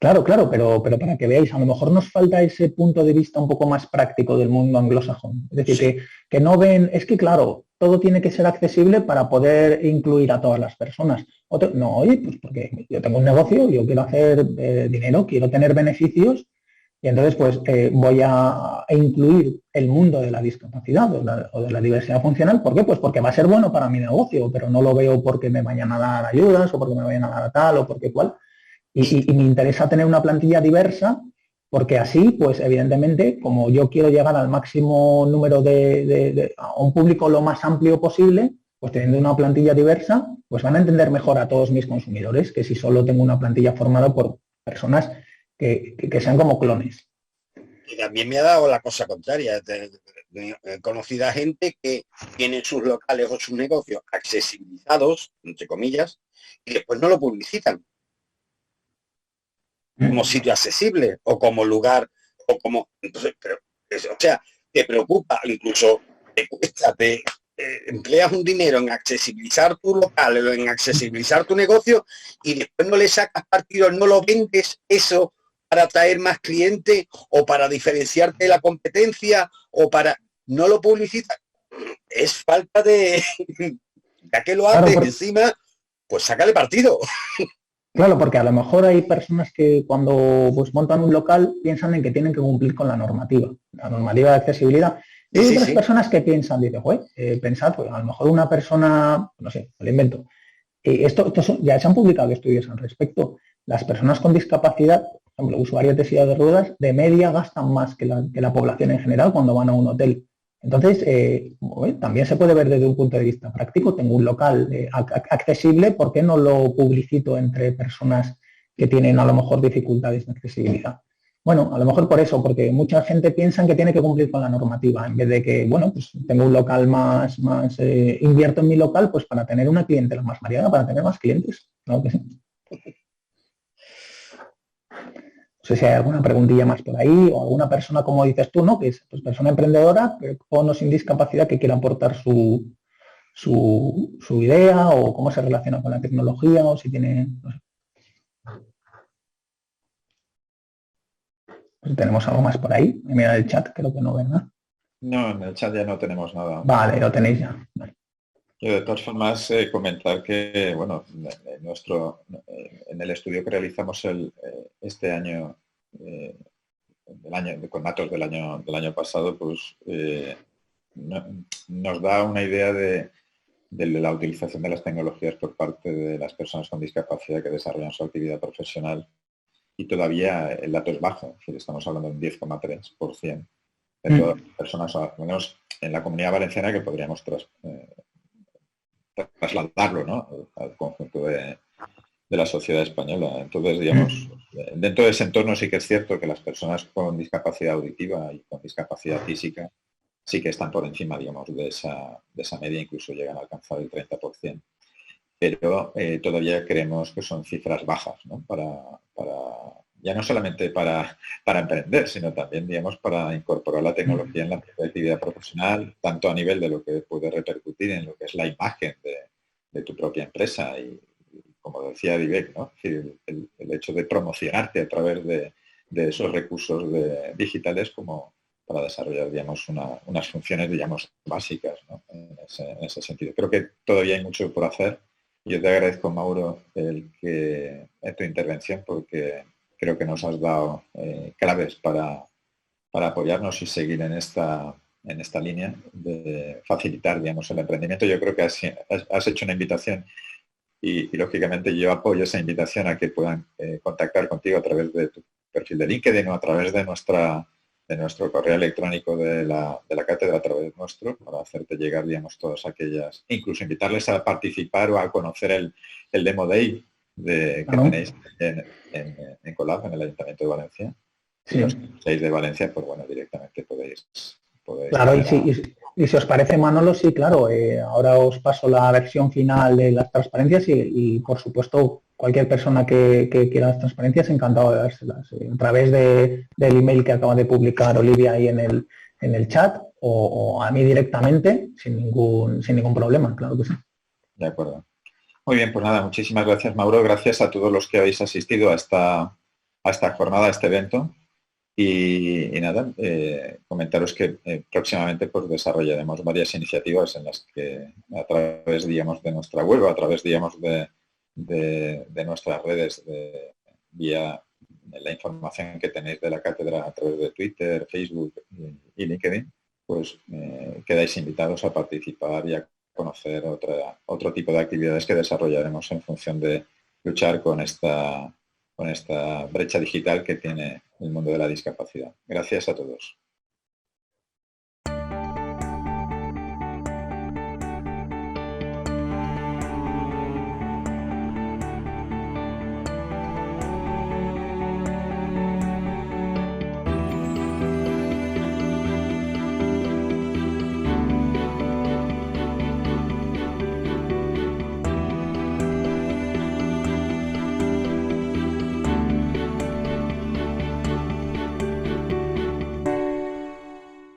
Claro, pero para que veáis, a lo mejor nos falta ese punto de vista un poco más práctico del mundo anglosajón. Es decir, sí, que no ven, es que claro, todo tiene que ser accesible para poder incluir a todas las personas. No, oye, pues porque yo tengo un negocio, yo quiero hacer dinero, quiero tener beneficios y entonces pues voy a incluir el mundo de la discapacidad o de la diversidad funcional. ¿Por qué? Pues porque va a ser bueno para mi negocio, pero no lo veo porque me vayan a dar ayudas o porque me vayan a dar tal o porque cual. Y me interesa tener una plantilla diversa porque así, pues evidentemente, como yo quiero llegar al máximo número a un público lo más amplio posible, pues teniendo una plantilla diversa, pues van a entender mejor a todos mis consumidores que si solo tengo una plantilla formada por personas que sean como clones. Y también me ha dado la cosa contraria. He conocido a gente que tiene sus locales o sus negocios accesibilizados, entre comillas, y después no lo publicitan como sitio accesible o como lugar o como... Entonces, o sea, te preocupa, incluso te cuesta, empleas un dinero en accesibilizar tu local o en accesibilizar tu negocio y después no le sacas partido, no lo vendes eso para atraer más clientes o para diferenciarte de la competencia o para... No lo publicitas. Es falta de... Ya que lo haces encima, pues sácale partido. Claro, porque a lo mejor hay personas que cuando pues, montan un local piensan en que tienen que cumplir con la normativa de accesibilidad. Y hay otras personas que piensan, dice, pensad, pues a lo mejor una persona, no sé, lo invento. Ya se han publicado estudios al respecto. Las personas con discapacidad, por ejemplo, usuarios de silla de ruedas, de media gastan más que la población en general cuando van a un hotel. Entonces, también se puede ver desde un punto de vista práctico. Tengo un local accesible, ¿por qué no lo publicito entre personas que tienen a lo mejor dificultades de accesibilidad? Bueno, a lo mejor por eso, porque mucha gente piensa que tiene que cumplir con la normativa, en vez de que, bueno, pues tengo un local invierto en mi local, pues para tener una clientela más variada, para tener más clientes. Claro que sí. No sé si hay alguna preguntilla más por ahí o alguna persona, como dices tú, ¿no? Que es pues, persona emprendedora, con o sin discapacidad, que quiera aportar su idea o cómo se relaciona con la tecnología o si tiene... No sé. Pues tenemos algo más por ahí. Mira el chat, creo que no, ¿verdad? No, en el chat ya no tenemos nada. Vale, lo tenéis ya. Vale. Yo de todas formas comentar que, bueno, en el estudio que realizamos este año con datos del año pasado, pues nos da una idea de la utilización de las tecnologías por parte de las personas con discapacidad que desarrollan su actividad profesional, y todavía el dato es bajo, es decir, estamos hablando de un 10,3% de todas las personas, al menos en la Comunidad Valenciana, que podríamos trasladarlo, ¿no?, al conjunto de la sociedad española. Entonces, digamos, dentro de ese entorno sí que es cierto que las personas con discapacidad auditiva y con discapacidad física sí que están por encima, digamos, de esa media, incluso llegan a alcanzar el 30%. Pero todavía creemos que son cifras bajas, ¿no?, ya no solamente para emprender, sino también, digamos, para incorporar la tecnología en la actividad profesional, tanto a nivel de lo que puede repercutir en lo que es la imagen de tu propia empresa y como decía Divek, ¿no?, el hecho de promocionarte a través de esos recursos digitales, como para desarrollar, digamos, unas funciones, digamos, básicas, ¿no?, en ese sentido. Creo que todavía hay mucho por hacer. Yo te agradezco, Mauro, tu intervención, porque creo que nos has dado claves para apoyarnos y seguir en esta línea de facilitar, digamos, el emprendimiento. Yo creo que has hecho una invitación y lógicamente yo apoyo esa invitación a que puedan contactar contigo a través de tu perfil de LinkedIn o a través de nuestro correo electrónico de la cátedra, a través nuestro, para hacerte llegar, digamos, todas aquellas, incluso invitarles a participar o a conocer el Demo Day que tenéis en Colab, en el Ayuntamiento de Valencia. Si los seis de Valencia, pues bueno, directamente podéis claro, y si os parece, Manolo, sí, claro, ahora os paso la versión final de las transparencias y por supuesto, cualquier persona que quiera las transparencias, encantado de dárselas a través del email que acaba de publicar Olivia ahí en el chat o a mí directamente, sin ningún problema, claro que sí. De acuerdo. Muy bien, pues nada, muchísimas gracias, Mauro. Gracias a todos los que habéis asistido a esta jornada, a este evento. Y nada, comentaros que próximamente pues desarrollaremos varias iniciativas en las que a través, digamos, de nuestra web, a través, digamos, de nuestras redes, vía la información que tenéis de la cátedra a través de Twitter, Facebook y LinkedIn, pues quedáis invitados a participar y a conocer otro tipo de actividades que desarrollaremos en función de luchar con esta brecha digital que tiene el mundo de la discapacidad. Gracias a todos.